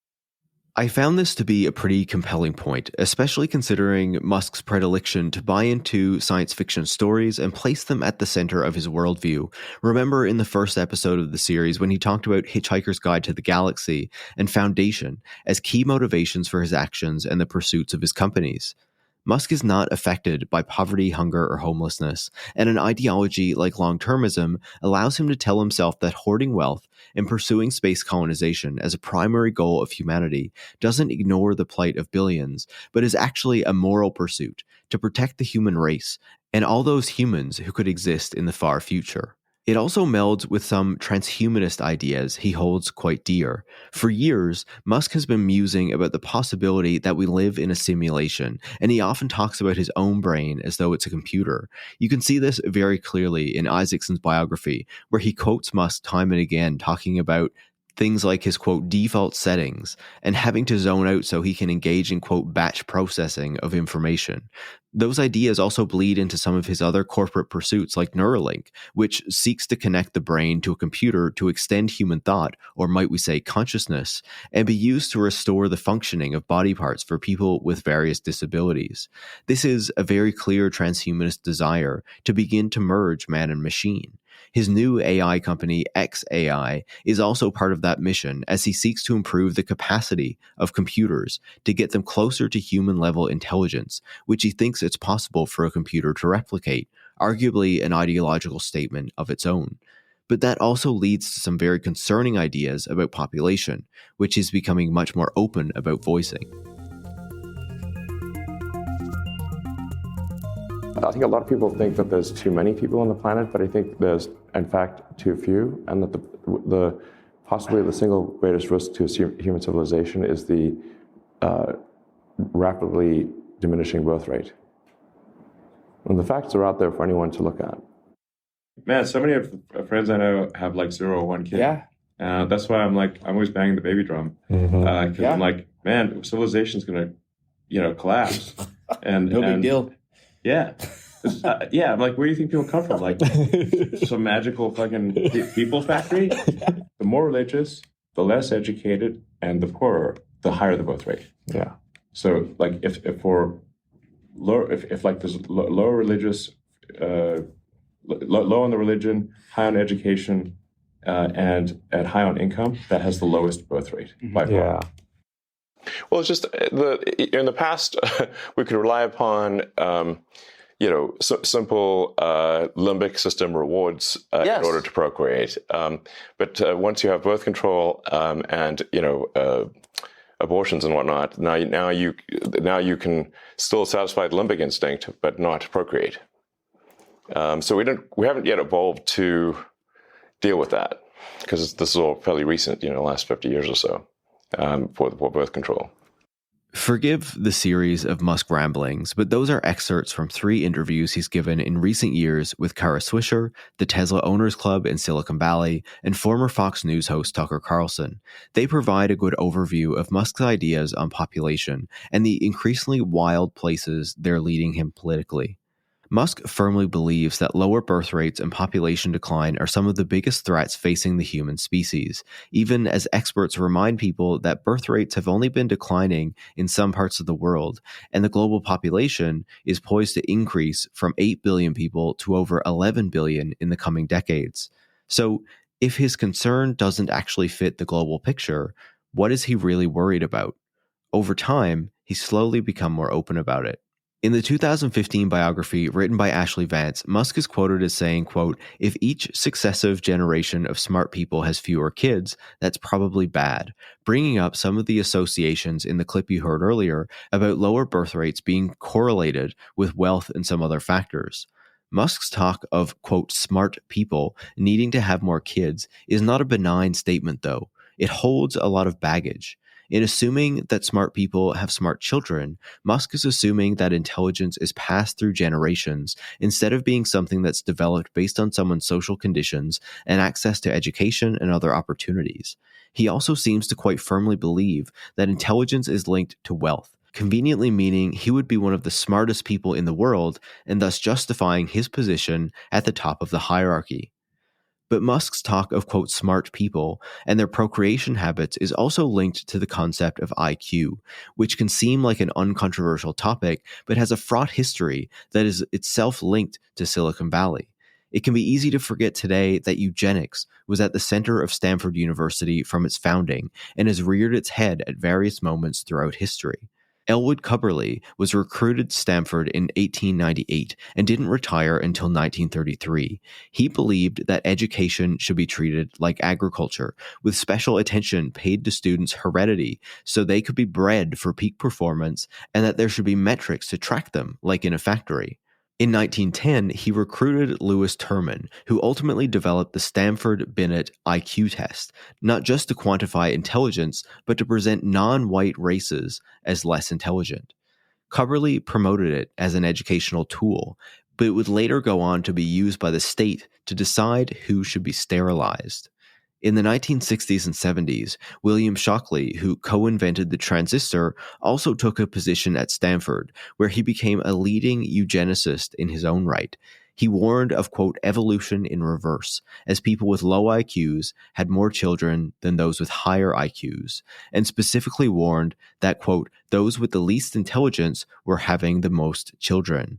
Speaker 2: I found this to be a pretty compelling point, especially considering Musk's predilection to buy into science fiction stories and place them at the center of his worldview. Remember in the first episode of the series when he talked about Hitchhiker's Guide to the Galaxy and Foundation as key motivations for his actions and the pursuits of his companies. Musk is not affected by poverty, hunger, or homelessness, and an ideology like long-termism allows him to tell himself that hoarding wealth and pursuing space colonization as a primary goal of humanity doesn't ignore the plight of billions, but is actually a moral pursuit to protect the human race and all those humans who could exist in the far future. It also melds with some transhumanist ideas he holds quite dear. For years, Musk has been musing about the possibility that we live in a simulation, and he often talks about his own brain as though it's a computer. You can see this very clearly in Isaacson's biography, where he quotes Musk time and again talking about things like his, quote, default settings and having to zone out so he can engage in, quote, batch processing of information. Those ideas also bleed into some of his other corporate pursuits like Neuralink, which seeks to connect the brain to a computer to extend human thought, or might we say consciousness, and be used to restore the functioning of body parts for people with various disabilities. This is a very clear transhumanist desire to begin to merge man and machine. His new AI company, xAI, is also part of that mission as he seeks to improve the capacity of computers to get them closer to human-level intelligence, which he thinks it's possible for a computer to replicate, arguably an ideological statement of its own. But that also leads to some very concerning ideas about population, which he's becoming much more open about voicing.
Speaker 1: I think a lot of people think that there's too many people on the planet, but I think there's, in fact, too few, and that the possibly the single greatest risk to human civilization is the rapidly diminishing birth rate. And the facts are out there for anyone to look at. Man, so many of friends I know have like 0 or 1 kid. Yeah. That's why I'm always banging the baby drum. Because I'm like, man, civilization's gonna, collapse. And
Speaker 13: no big deal.
Speaker 1: Yeah. I'm like, where do you think people come from? Like some magical fucking people factory? The more religious, the less educated, and the poorer, the higher the birth rate. Yeah. So like if there's low religious, low on the religion, high on education, and high on income, that has the lowest birth rate by far.
Speaker 13: Yeah.
Speaker 5: Well, it's just in the past, we could rely upon, simple limbic system rewards in order to procreate. But once you have birth control and abortions and whatnot, now you can still satisfy the limbic instinct, but not procreate. So we haven't yet evolved to deal with that because this is all fairly recent, the last 50 years or so. For birth control.
Speaker 2: Forgive the series of Musk ramblings, but those are excerpts from 3 interviews he's given in recent years with Kara Swisher, the Tesla Owners Club in Silicon Valley, and former Fox News host Tucker Carlson. They provide a good overview of Musk's ideas on population and the increasingly wild places they're leading him politically. Musk firmly believes that lower birth rates and population decline are some of the biggest threats facing the human species, even as experts remind people that birth rates have only been declining in some parts of the world, and the global population is poised to increase from 8 billion people to over 11 billion in the coming decades. So, if his concern doesn't actually fit the global picture, what is he really worried about? Over time, he's slowly become more open about it. In the 2015 biography written by Ashley Vance, Musk is quoted as saying, quote, "If each successive generation of smart people has fewer kids, that's probably bad," bringing up some of the associations in the clip you heard earlier about lower birth rates being correlated with wealth and some other factors. Musk's talk of, quote, smart people needing to have more kids is not a benign statement, though. It holds a lot of baggage. In assuming that smart people have smart children, Musk is assuming that intelligence is passed through generations instead of being something that's developed based on someone's social conditions and access to education and other opportunities. He also seems to quite firmly believe that intelligence is linked to wealth, conveniently meaning he would be one of the smartest people in the world and thus justifying his position at the top of the hierarchy. But Musk's talk of, quote, smart people and their procreation habits is also linked to the concept of IQ, which can seem like an uncontroversial topic, but has a fraught history that is itself linked to Silicon Valley. It can be easy to forget today that eugenics was at the center of Stanford University from its founding and has reared its head at various moments throughout history. Elwood Cubberley was recruited to Stanford in 1898 and didn't retire until 1933. He believed that education should be treated like agriculture, with special attention paid to students' heredity so they could be bred for peak performance, and that there should be metrics to track them, like in a factory. In 1910, he recruited Lewis Terman, who ultimately developed the Stanford-Binet IQ test, not just to quantify intelligence, but to present non-white races as less intelligent. Cubberley promoted it as an educational tool, but it would later go on to be used by the state to decide who should be sterilized. In the 1960s and 70s, William Shockley, who co-invented the transistor, also took a position at Stanford, where he became a leading eugenicist in his own right. He warned of, quote, evolution in reverse, as people with low IQs had more children than those with higher IQs, and specifically warned that, quote, those with the least intelligence were having the most children.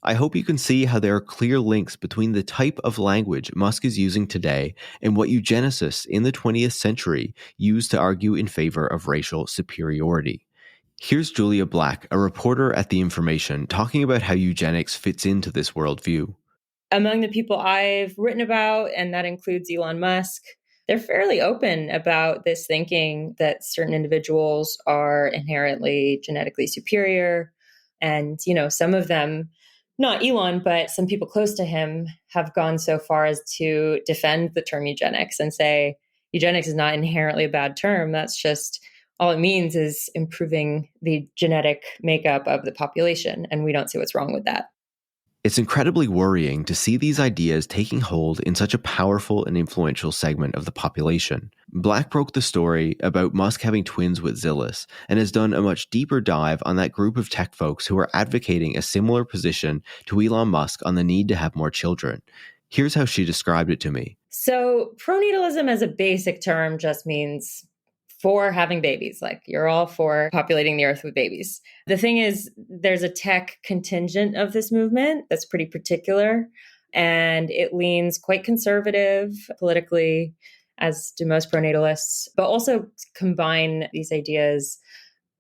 Speaker 2: I hope you can see how there are clear links between the type of language Musk is using today and what eugenicists in the 20th century used to argue in favor of racial superiority. Here's Julia Black, a reporter at The Information, talking about how eugenics fits into this worldview.
Speaker 13: Among the people I've written about, and that includes Elon Musk, they're fairly open about this thinking that certain individuals are inherently genetically superior. And, some of them, not Elon, but some people close to him have gone so far as to defend the term eugenics and say eugenics is not inherently a bad term. That's just all it means is improving the genetic makeup of the population. And we don't see what's wrong with that.
Speaker 2: It's incredibly worrying to see these ideas taking hold in such a powerful and influential segment of the population. Black broke the story about Musk having twins with Zillis and has done a much deeper dive on that group of tech folks who are advocating a similar position to Elon Musk on the need to have more children. Here's how she described it to me.
Speaker 13: So pronatalism as a basic term just means for having babies. Like you're all for populating the earth with babies. The thing is, there's a tech contingent of this movement that's pretty particular, and it leans quite conservative politically, as do most pronatalists, but also combine these ideas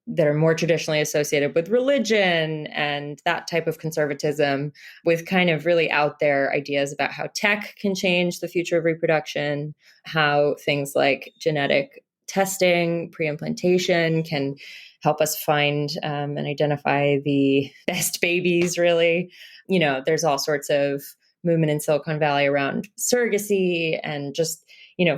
Speaker 13: that are more traditionally associated with religion and that type of conservatism with kind of really out there ideas about how tech can change the future of reproduction, how things like genetic testing, pre-implantation can help us find and identify the best babies, really. There's all sorts of movement in Silicon Valley around surrogacy and just,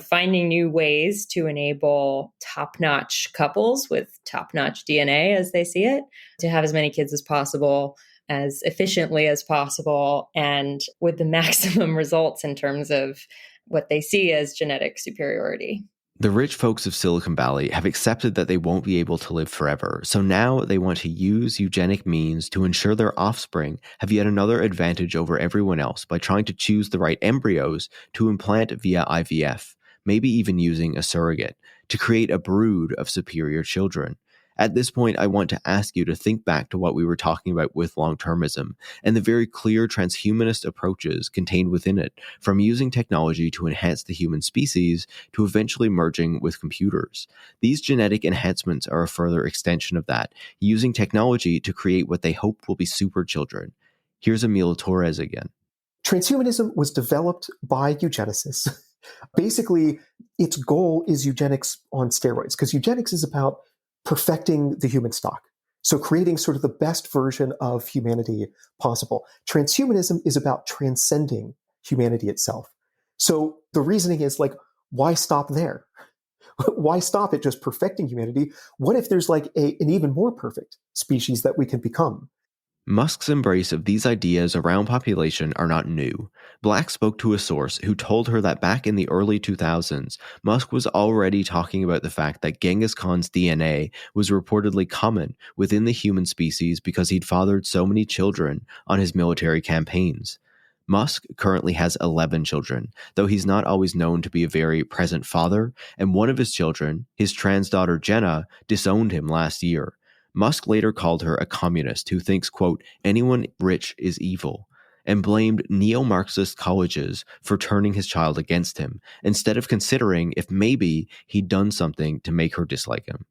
Speaker 13: finding new ways to enable top-notch couples with top-notch DNA, as they see it, to have as many kids as possible, as efficiently as possible, and with the maximum results in terms of what they see as genetic superiority.
Speaker 2: The rich folks of Silicon Valley have accepted that they won't be able to live forever, so now they want to use eugenic means to ensure their offspring have yet another advantage over everyone else by trying to choose the right embryos to implant via IVF, maybe even using a surrogate, to create a brood of superior children. At this point, I want to ask you to think back to what we were talking about with long-termism and the very clear transhumanist approaches contained within it, from using technology to enhance the human species to eventually merging with computers. These genetic enhancements are a further extension of that, using technology to create what they hope will be super children. Here's Émile Torres again.
Speaker 11: Transhumanism was developed by eugenicists. Basically, its goal is eugenics on steroids, because eugenics is about perfecting the human stock. So creating sort of the best version of humanity possible. Transhumanism is about transcending humanity itself. So the reasoning is like, why stop there? Why stop at just perfecting humanity? What if there's like an even more perfect species that we can become?
Speaker 2: Musk's embrace of these ideas around population are not new. Black spoke to a source who told her that back in the early 2000s, Musk was already talking about the fact that Genghis Khan's DNA was reportedly common within the human species because he'd fathered so many children on his military campaigns. Musk currently has 11 children, though he's not always known to be a very present father, and one of his children, his trans daughter Jenna, disowned him last year. Musk later called her a communist who thinks, quote, anyone rich is evil, and blamed neo-Marxist colleges for turning his child against him, instead of considering if maybe he'd done something to make her dislike him.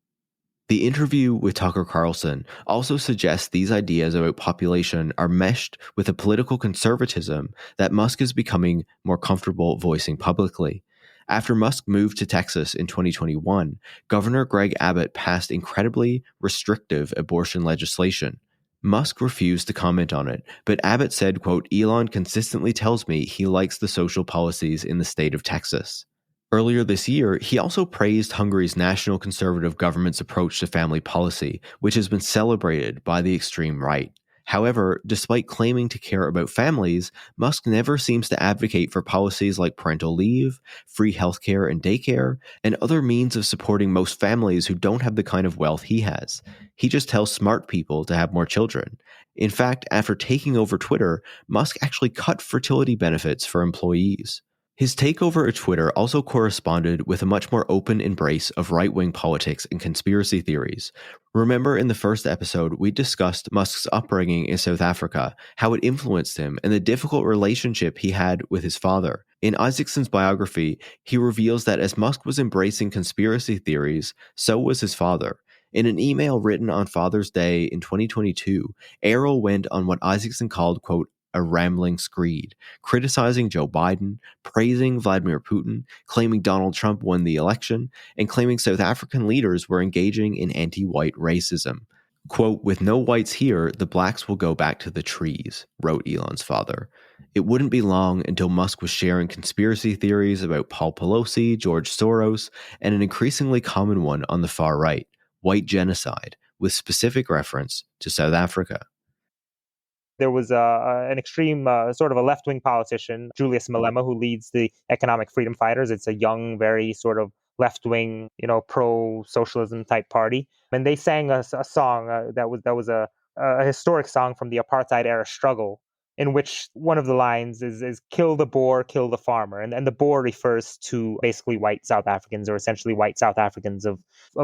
Speaker 2: The interview with Tucker Carlson also suggests these ideas about population are meshed with a political conservatism that Musk is becoming more comfortable voicing publicly. After Musk moved to Texas in 2021, Governor Greg Abbott passed incredibly restrictive abortion legislation. Musk refused to comment on it, but Abbott said, quote, Elon consistently tells me he likes the social policies in the state of Texas. Earlier this year, he also praised Hungary's national conservative government's approach to family policy, which has been celebrated by the extreme right. However, despite claiming to care about families, Musk never seems to advocate for policies like parental leave, free healthcare and daycare, and other means of supporting most families who don't have the kind of wealth he has. He just tells smart people to have more children. In fact, after taking over Twitter, Musk actually cut fertility benefits for employees. His takeover of Twitter also corresponded with a much more open embrace of right-wing politics and conspiracy theories. Remember in the first episode, we discussed Musk's upbringing in South Africa, how it influenced him, and the difficult relationship he had with his father. In Isaacson's biography, he reveals that as Musk was embracing conspiracy theories, so was his father. In an email written on Father's Day in 2022, Errol went on what Isaacson called, quote, a rambling screed, criticizing Joe Biden, praising Vladimir Putin, claiming Donald Trump won the election, and claiming South African leaders were engaging in anti-white racism. Quote, with no whites here, the blacks will go back to the trees, wrote Elon's father. It wouldn't be long until Musk was sharing conspiracy theories about Paul Pelosi, George Soros, and an increasingly common one on the far right, white genocide, with specific reference to South Africa.
Speaker 14: There was an extreme sort of a left-wing politician, Julius Malema, who leads the Economic Freedom Fighters. It's a young, very sort of left-wing, pro-socialism type party. And they sang a song that was a historic song from the apartheid-era struggle, in which one of the lines is kill the Boer, kill the farmer. And the Boer refers to basically white South Africans, or essentially white South Africans of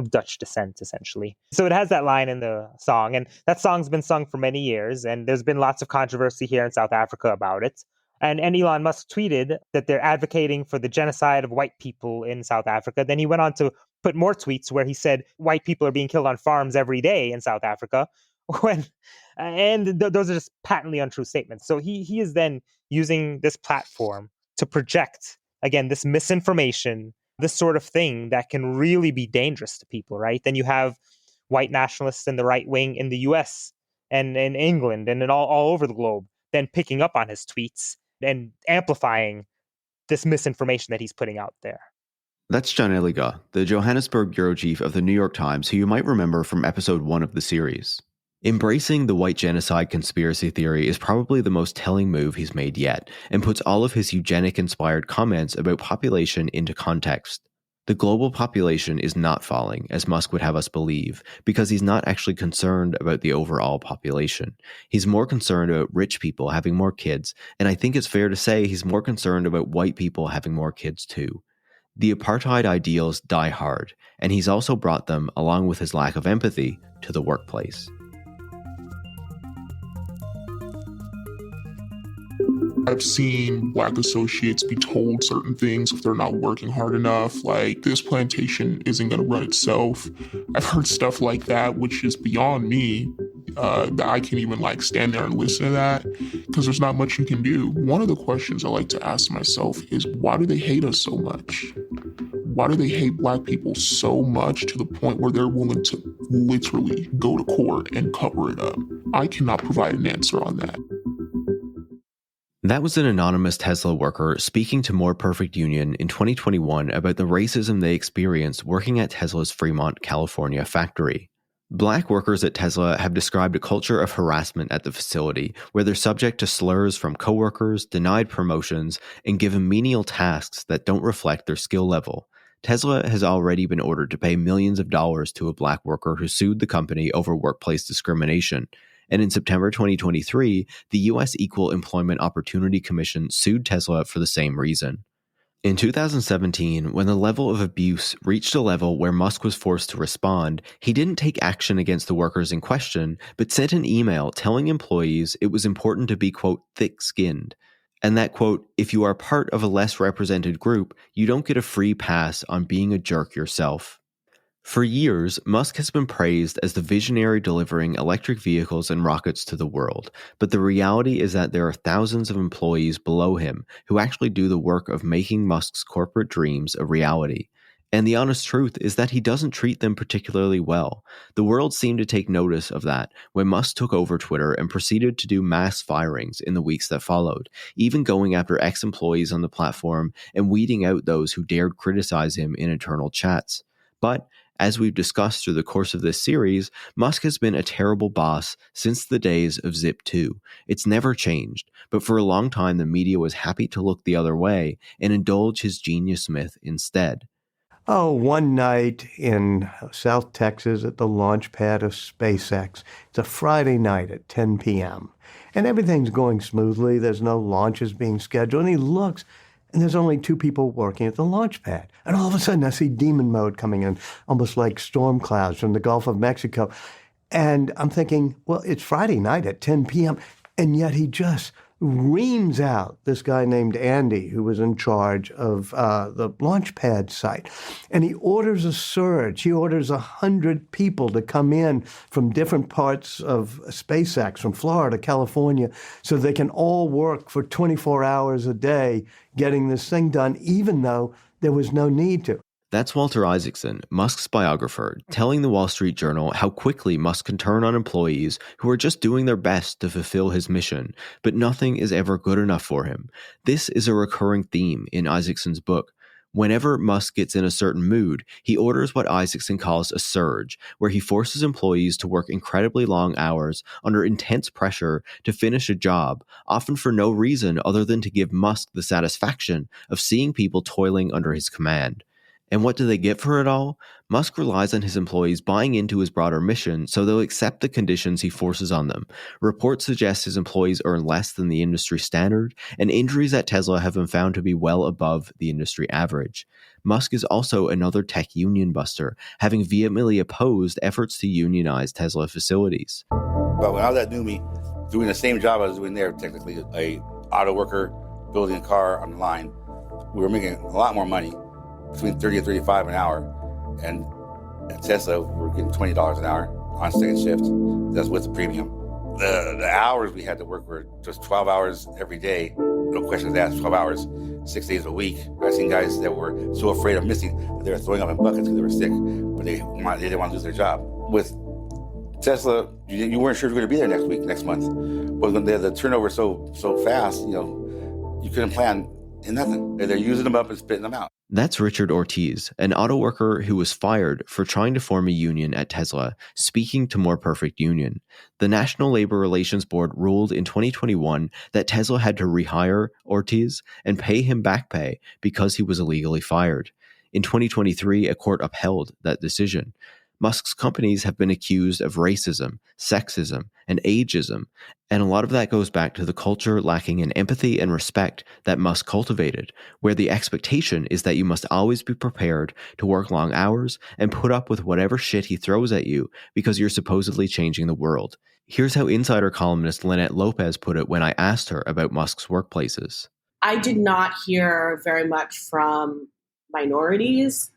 Speaker 14: Dutch descent, essentially. So it has that line in the song, and that song's been sung for many years, and there's been lots of controversy here in South Africa about it. And Elon Musk tweeted that they're advocating for the genocide of white people in South Africa. Then he went on to put more tweets where he said white people are being killed on farms every day in South Africa. Those are just patently untrue statements. So he is then using this platform to project, again, this misinformation, this sort of thing that can really be dangerous to people, right? Then you have white nationalists in the right wing in the US and in England and all over the globe then picking up on his tweets and amplifying this misinformation that he's putting out there.
Speaker 2: That's John Eligon, the Johannesburg bureau chief of the New York Times, who you might remember from episode 1 of the series. Embracing the white genocide conspiracy theory is probably the most telling move he's made yet, and puts all of his eugenic-inspired comments about population into context. The global population is not falling, as Musk would have us believe, because he's not actually concerned about the overall population. He's more concerned about rich people having more kids, and I think it's fair to say he's more concerned about white people having more kids too. The apartheid ideals die hard, and he's also brought them, along with his lack of empathy, to the workplace.
Speaker 15: I've seen Black associates be told certain things if they're not working hard enough, like this plantation isn't going to run itself. I've heard stuff like that, which is beyond me, that I can even stand there and listen to that, because there's not much you can do. One of the questions I like to ask myself is, why do they hate us so much? Why do they hate Black people so much to the point where they're willing to literally go to court and cover it up? I cannot provide an answer on that.
Speaker 2: That was an anonymous Tesla worker speaking to More Perfect Union in 2021 about the racism they experienced working at Tesla's Fremont, California factory. Black workers at Tesla have described a culture of harassment at the facility, where they're subject to slurs from coworkers, denied promotions, and given menial tasks that don't reflect their skill level. Tesla has already been ordered to pay millions of dollars to a Black worker who sued the company over workplace discrimination. And in September 2023, the U.S. Equal Employment Opportunity Commission sued Tesla for the same reason. In 2017, when the level of abuse reached a level where Musk was forced to respond, he didn't take action against the workers in question, but sent an email telling employees it was important to be, quote, thick-skinned, and that, quote, if you are part of a less represented group, you don't get a free pass on being a jerk yourself. For years, Musk has been praised as the visionary delivering electric vehicles and rockets to the world, but the reality is that there are thousands of employees below him who actually do the work of making Musk's corporate dreams a reality. And the honest truth is that he doesn't treat them particularly well. The world seemed to take notice of that when Musk took over Twitter and proceeded to do mass firings in the weeks that followed, even going after ex-employees on the platform and weeding out those who dared criticize him in internal chats. But as we've discussed through the course of this series, Musk has been a terrible boss since the days of Zip2. It's never changed, but for a long time the media was happy to look the other way and indulge his genius myth instead.
Speaker 4: Oh, one night in South Texas at the launch pad of SpaceX. It's a Friday night at 10 p.m. And everything's going smoothly. There's no launches being scheduled. And he looks, and there's only 2 people working at the launch pad. And all of a sudden, I see demon mode coming in, almost like storm clouds from the Gulf of Mexico. And I'm thinking, well, it's Friday night at 10 p.m., and yet he just reams out this guy named Andy, who was in charge of the launch pad site. And he orders a surge. He orders 100 people to come in from different parts of SpaceX, from Florida, California, so they can all work for 24 hours a day getting this thing done, even though there was no need to.
Speaker 2: That's Walter Isaacson, Musk's biographer, telling the Wall Street Journal how quickly Musk can turn on employees who are just doing their best to fulfill his mission, but nothing is ever good enough for him. This is a recurring theme in Isaacson's book. Whenever Musk gets in a certain mood, he orders what Isaacson calls a surge, where he forces employees to work incredibly long hours under intense pressure to finish a job, often for no reason other than to give Musk the satisfaction of seeing people toiling under his command. And what do they get for it all? Musk relies on his employees buying into his broader mission, so they'll accept the conditions he forces on them. Reports suggest his employees earn less than the industry standard, and injuries at Tesla have been found to be well above the industry average. Musk is also another tech union buster, having vehemently opposed efforts to unionize Tesla facilities.
Speaker 16: But when I was at NUMMI, doing the same job I was doing there, technically, a auto worker building a car on the line, we were making a lot more money, between $30 and $35 an hour, and at Tesla we're getting $20 an hour on second shift. That's with the premium. The hours we had to work were just 12 hours every day, no questions asked. 12 hours, 6 days a week. I've seen guys that were so afraid of missing that they were throwing up in buckets because they were sick, but they didn't want to lose their job. With Tesla, you weren't sure if you were going to be there next week, next month. But when the turnover so fast, you couldn't plan in nothing. They're using them up and spitting them out.
Speaker 2: That's Richard Ortiz, an auto worker who was fired for trying to form a union at Tesla, speaking to More Perfect Union. The National Labor Relations Board ruled in 2021 that Tesla had to rehire Ortiz and pay him back pay because he was illegally fired. In 2023, a court upheld that decision. Musk's companies have been accused of racism, sexism, and ageism, and a lot of that goes back to the culture lacking in empathy and respect that Musk cultivated, where the expectation is that you must always be prepared to work long hours and put up with whatever shit he throws at you because you're supposedly changing the world. Here's how insider columnist Linette Lopez put it when I asked her about Musk's workplaces.
Speaker 17: I did not hear very much from minorities.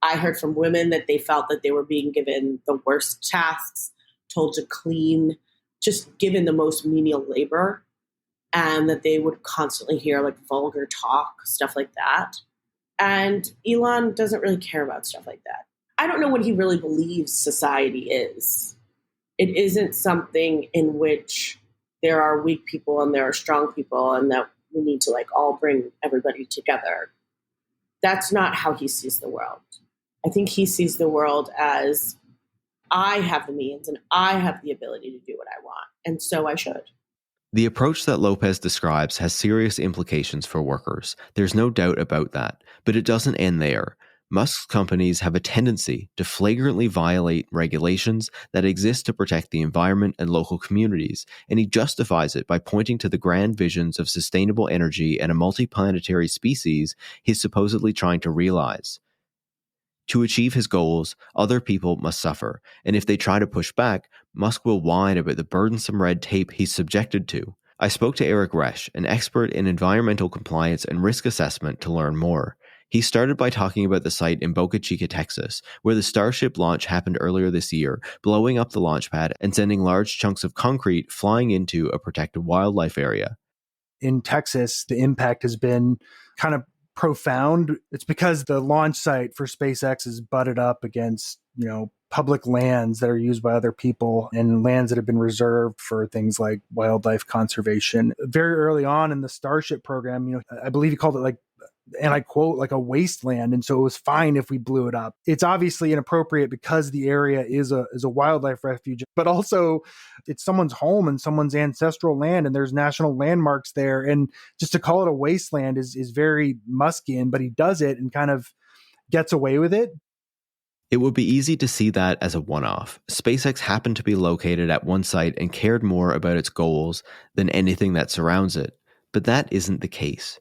Speaker 17: I heard from women that they felt that they were being given the worst tasks, told to clean, just given the most menial labor, and that they would constantly hear like vulgar talk, stuff like that. And Elon doesn't really care about stuff like that. I don't know what he really believes society is. It isn't something in which there are weak people and there are strong people and that we need to like all bring everybody together. That's not how he sees the world. I think he sees the world as I have the means and I have the ability to do what I want, and so I should.
Speaker 2: The approach that Lopez describes has serious implications for workers. There's no doubt about that, but it doesn't end there. Musk's companies have a tendency to flagrantly violate regulations that exist to protect the environment and local communities, and he justifies it by pointing to the grand visions of sustainable energy and a multiplanetary species he's supposedly trying to realize. To achieve his goals, other people must suffer, and if they try to push back, Musk will whine about the burdensome red tape he's subjected to. I spoke to Eric Roesch, an expert in environmental compliance and risk assessment, to learn more. He started by talking about the site in Boca Chica, Texas, where the Starship launch happened earlier this year, blowing up the launch pad and sending large chunks of concrete flying into a protected wildlife area.
Speaker 18: In Texas, the impact has been kind of profound. It's because the launch site for SpaceX is butted up against, public lands that are used by other people and lands that have been reserved for things like wildlife conservation. Very early on in the Starship program, I believe he called it and I quote, like a wasteland. And so it was fine if we blew it up. It's obviously inappropriate because the area is a wildlife refuge, but also it's someone's home and someone's ancestral land, and there's national landmarks there. And just to call it a wasteland is very Muskian, but he does it and kind of gets away with it.
Speaker 2: It would be easy to see that as a one-off. SpaceX happened to be located at one site and cared more about its goals than anything that surrounds it. But that isn't the case.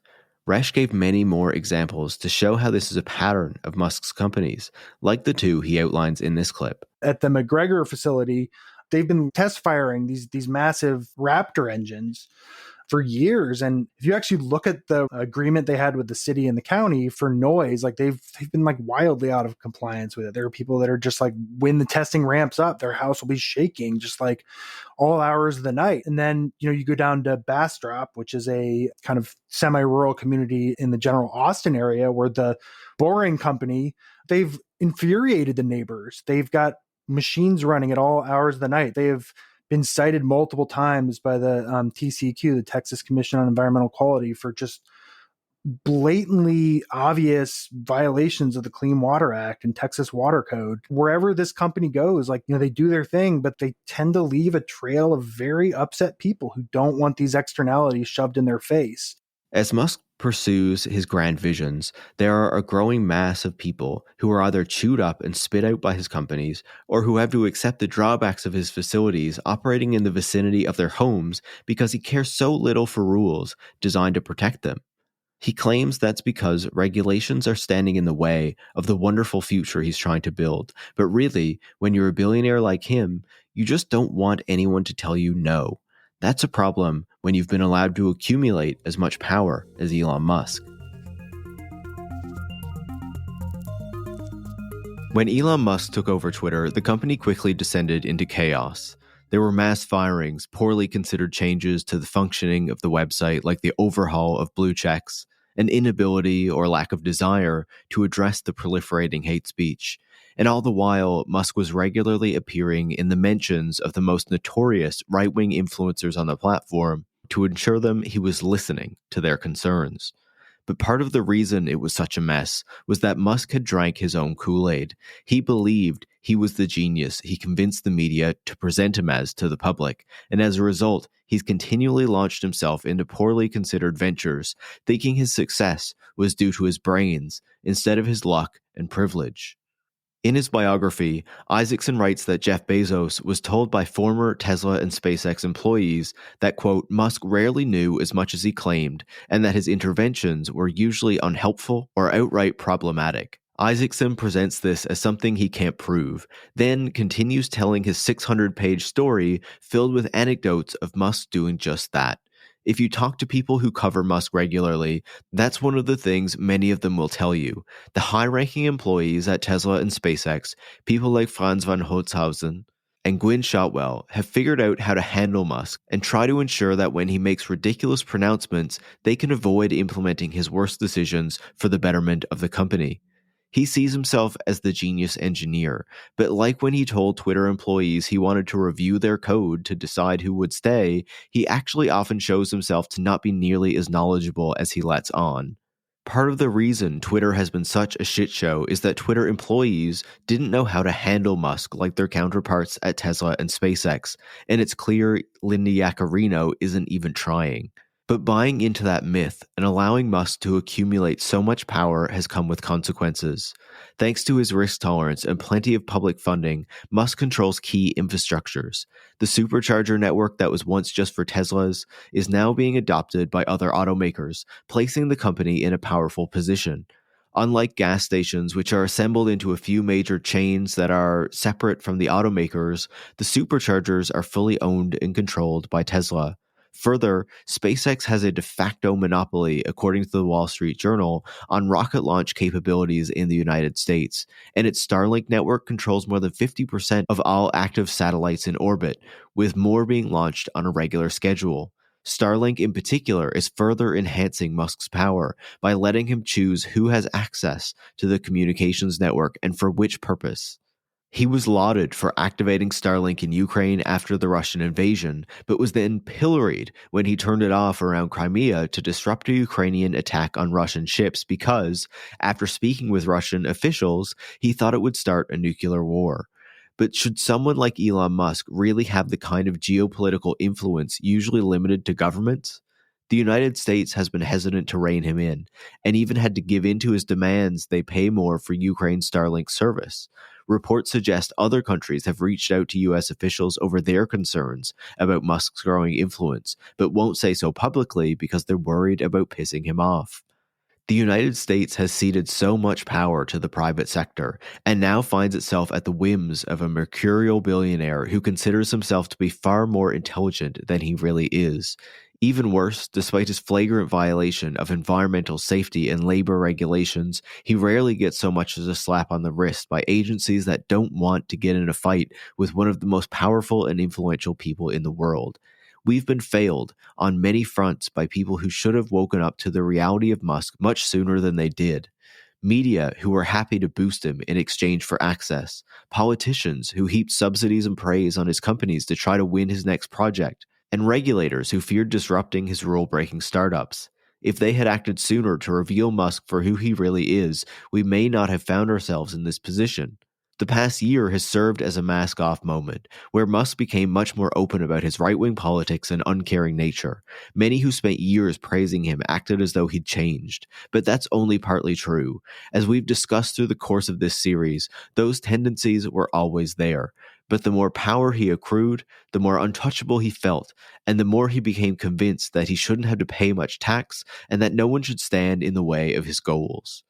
Speaker 2: Roesch gave many more examples to show how this is a pattern of Musk's companies, like the two he outlines in this clip.
Speaker 18: At the McGregor facility, they've been test firing these massive Raptor engines for years. And if you actually look at the agreement they had with the city and the county for noise, like they've been like wildly out of compliance with it. There are people that are just like, when the testing ramps up, their house will be shaking just like all hours of the night. And then, you go down to Bastrop, which is a kind of semi-rural community in the general Austin area, where the boring company, they've infuriated the neighbors. They've got machines running at all hours of the night. They have been cited multiple times by the TCEQ, the Texas Commission on Environmental Quality, for just blatantly obvious violations of the Clean Water Act and Texas Water Code. Wherever this company goes, they do their thing, but they tend to leave a trail of very upset people who don't want these externalities shoved in their face.
Speaker 2: As Musk pursues his grand visions, there are a growing mass of people who are either chewed up and spit out by his companies, or who have to accept the drawbacks of his facilities operating in the vicinity of their homes because he cares so little for rules designed to protect them. He claims that's because regulations are standing in the way of the wonderful future he's trying to build. But really, when you're a billionaire like him, you just don't want anyone to tell you no. That's a problem when you've been allowed to accumulate as much power as Elon Musk. When Elon Musk took over Twitter, the company quickly descended into chaos. There were mass firings, poorly considered changes to the functioning of the website, like the overhaul of blue checks, an inability or lack of desire to address the proliferating hate speech. And all the while, Musk was regularly appearing in the mentions of the most notorious right-wing influencers on the platform to ensure them he was listening to their concerns. But part of the reason it was such a mess was that Musk had drank his own Kool-Aid. He believed he was the genius he convinced the media to present him as to the public, and as a result, he's continually launched himself into poorly considered ventures, thinking his success was due to his brains instead of his luck and privilege. In his biography, Isaacson writes that Jeff Bezos was told by former Tesla and SpaceX employees that, quote, Musk rarely knew as much as he claimed, and that his interventions were usually unhelpful or outright problematic. Isaacson presents this as something he can't prove, then continues telling his 600-page story filled with anecdotes of Musk doing just that. If you talk to people who cover Musk regularly, that's one of the things many of them will tell you. The high-ranking employees at Tesla and SpaceX, people like Franz von Holzhausen and Gwynne Shotwell, have figured out how to handle Musk and try to ensure that when he makes ridiculous pronouncements, they can avoid implementing his worst decisions for the betterment of the company. He sees himself as the genius engineer, but like when he told Twitter employees he wanted to review their code to decide who would stay, he actually often shows himself to not be nearly as knowledgeable as he lets on. Part of the reason Twitter has been such a shit show is that Twitter employees didn't know how to handle Musk like their counterparts at Tesla and SpaceX, and it's clear Linda Yaccarino isn't even trying. But buying into that myth and allowing Musk to accumulate so much power has come with consequences. Thanks to his risk tolerance and plenty of public funding, Musk controls key infrastructures. The supercharger network that was once just for Teslas is now being adopted by other automakers, placing the company in a powerful position. Unlike gas stations, which are assembled into a few major chains that are separate from the automakers, the superchargers are fully owned and controlled by Tesla. Further, SpaceX has a de facto monopoly, according to the Wall Street Journal, on rocket launch capabilities in the United States, and its Starlink network controls more than 50% of all active satellites in orbit, with more being launched on a regular schedule. Starlink in particular is further enhancing Musk's power by letting him choose who has access to the communications network and for which purpose. He was lauded for activating Starlink in Ukraine after the Russian invasion, but was then pilloried when he turned it off around Crimea to disrupt a Ukrainian attack on Russian ships because, after speaking with Russian officials, he thought it would start a nuclear war. But should someone like Elon Musk really have the kind of geopolitical influence usually limited to governments? The United States has been hesitant to rein him in, and even had to give in to his demands they pay more for Ukraine's Starlink service. Reports suggest other countries have reached out to U.S. officials over their concerns about Musk's growing influence, but won't say so publicly because they're worried about pissing him off. The United States has ceded so much power to the private sector, and now finds itself at the whims of a mercurial billionaire who considers himself to be far more intelligent than he really is. Even worse, despite his flagrant violation of environmental safety and labor regulations, he rarely gets so much as a slap on the wrist by agencies that don't want to get in a fight with one of the most powerful and influential people in the world. We've been failed on many fronts by people who should have woken up to the reality of Musk much sooner than they did. Media who were happy to boost him in exchange for access. Politicians who heaped subsidies and praise on his companies to try to win his next project. And regulators who feared disrupting his rule-breaking startups. If they had acted sooner to reveal Musk for who he really is, we may not have found ourselves in this position. The past year has served as a mask-off moment, where Musk became much more open about his right-wing politics and uncaring nature. Many who spent years praising him acted as though he'd changed, but that's only partly true. As we've discussed through the course of this series, those tendencies were always there. But the more power he accrued, the more untouchable he felt, and the more he became convinced that he shouldn't have to pay much tax and that no one should stand in the way of his goals.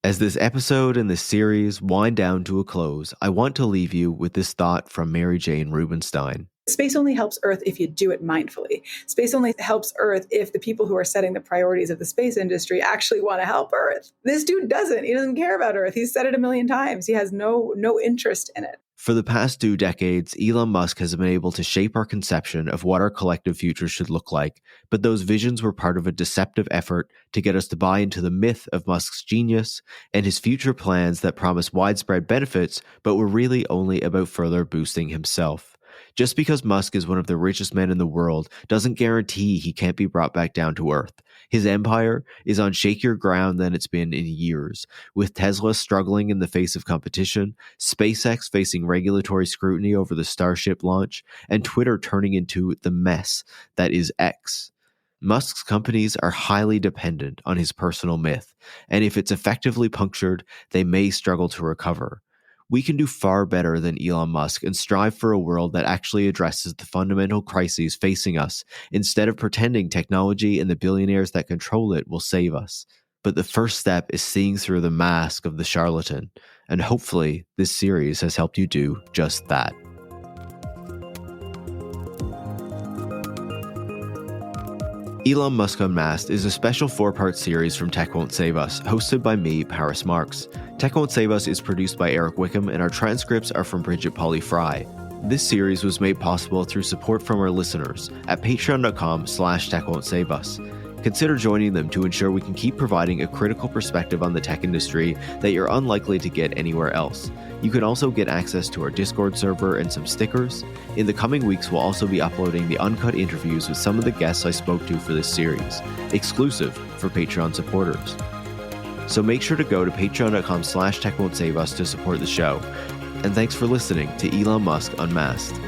Speaker 2: As this episode and this series wind down to a close, I want to leave you with this thought from Mary-Jane Rubenstein.
Speaker 9: Space only helps Earth if you do it mindfully. Space only helps Earth if the people who are setting the priorities of the space industry actually want to help Earth. This dude doesn't. He doesn't care about Earth. He's said it 1,000,000 times. He has no interest in it.
Speaker 2: For the past 2 decades, Elon Musk has been able to shape our conception of what our collective future should look like, but those visions were part of a deceptive effort to get us to buy into the myth of Musk's genius and his future plans that promise widespread benefits, but were really only about further boosting himself. Just because Musk is one of the richest men in the world doesn't guarantee he can't be brought back down to earth. His empire is on shakier ground than it's been in years, with Tesla struggling in the face of competition, SpaceX facing regulatory scrutiny over the Starship launch, and Twitter turning into the mess that is X. Musk's companies are highly dependent on his personal myth, and if it's effectively punctured, they may struggle to recover. We can do far better than Elon Musk and strive for a world that actually addresses the fundamental crises facing us, instead of pretending technology and the billionaires that control it will save us. But the first step is seeing through the mask of the charlatan, and hopefully this series has helped you do just that. Elon Musk Unmasked is a special 4-part series from Tech Won't Save Us, hosted by me, Paris Marks. Tech Won't Save Us is produced by Eric Wickham, and our transcripts are from Bridget Polly Fry. This series was made possible through support from our listeners at patreon.com/techwon'tsaveus. Consider joining them to ensure we can keep providing a critical perspective on the tech industry that you're unlikely to get anywhere else. You can also get access to our Discord server and some stickers. In the coming weeks, we'll also be uploading the uncut interviews with some of the guests I spoke to for this series, exclusive for Patreon supporters. So make sure to go to patreon.com/techwon'tsaveus to support the show. And thanks for listening to Elon Musk Unmasked.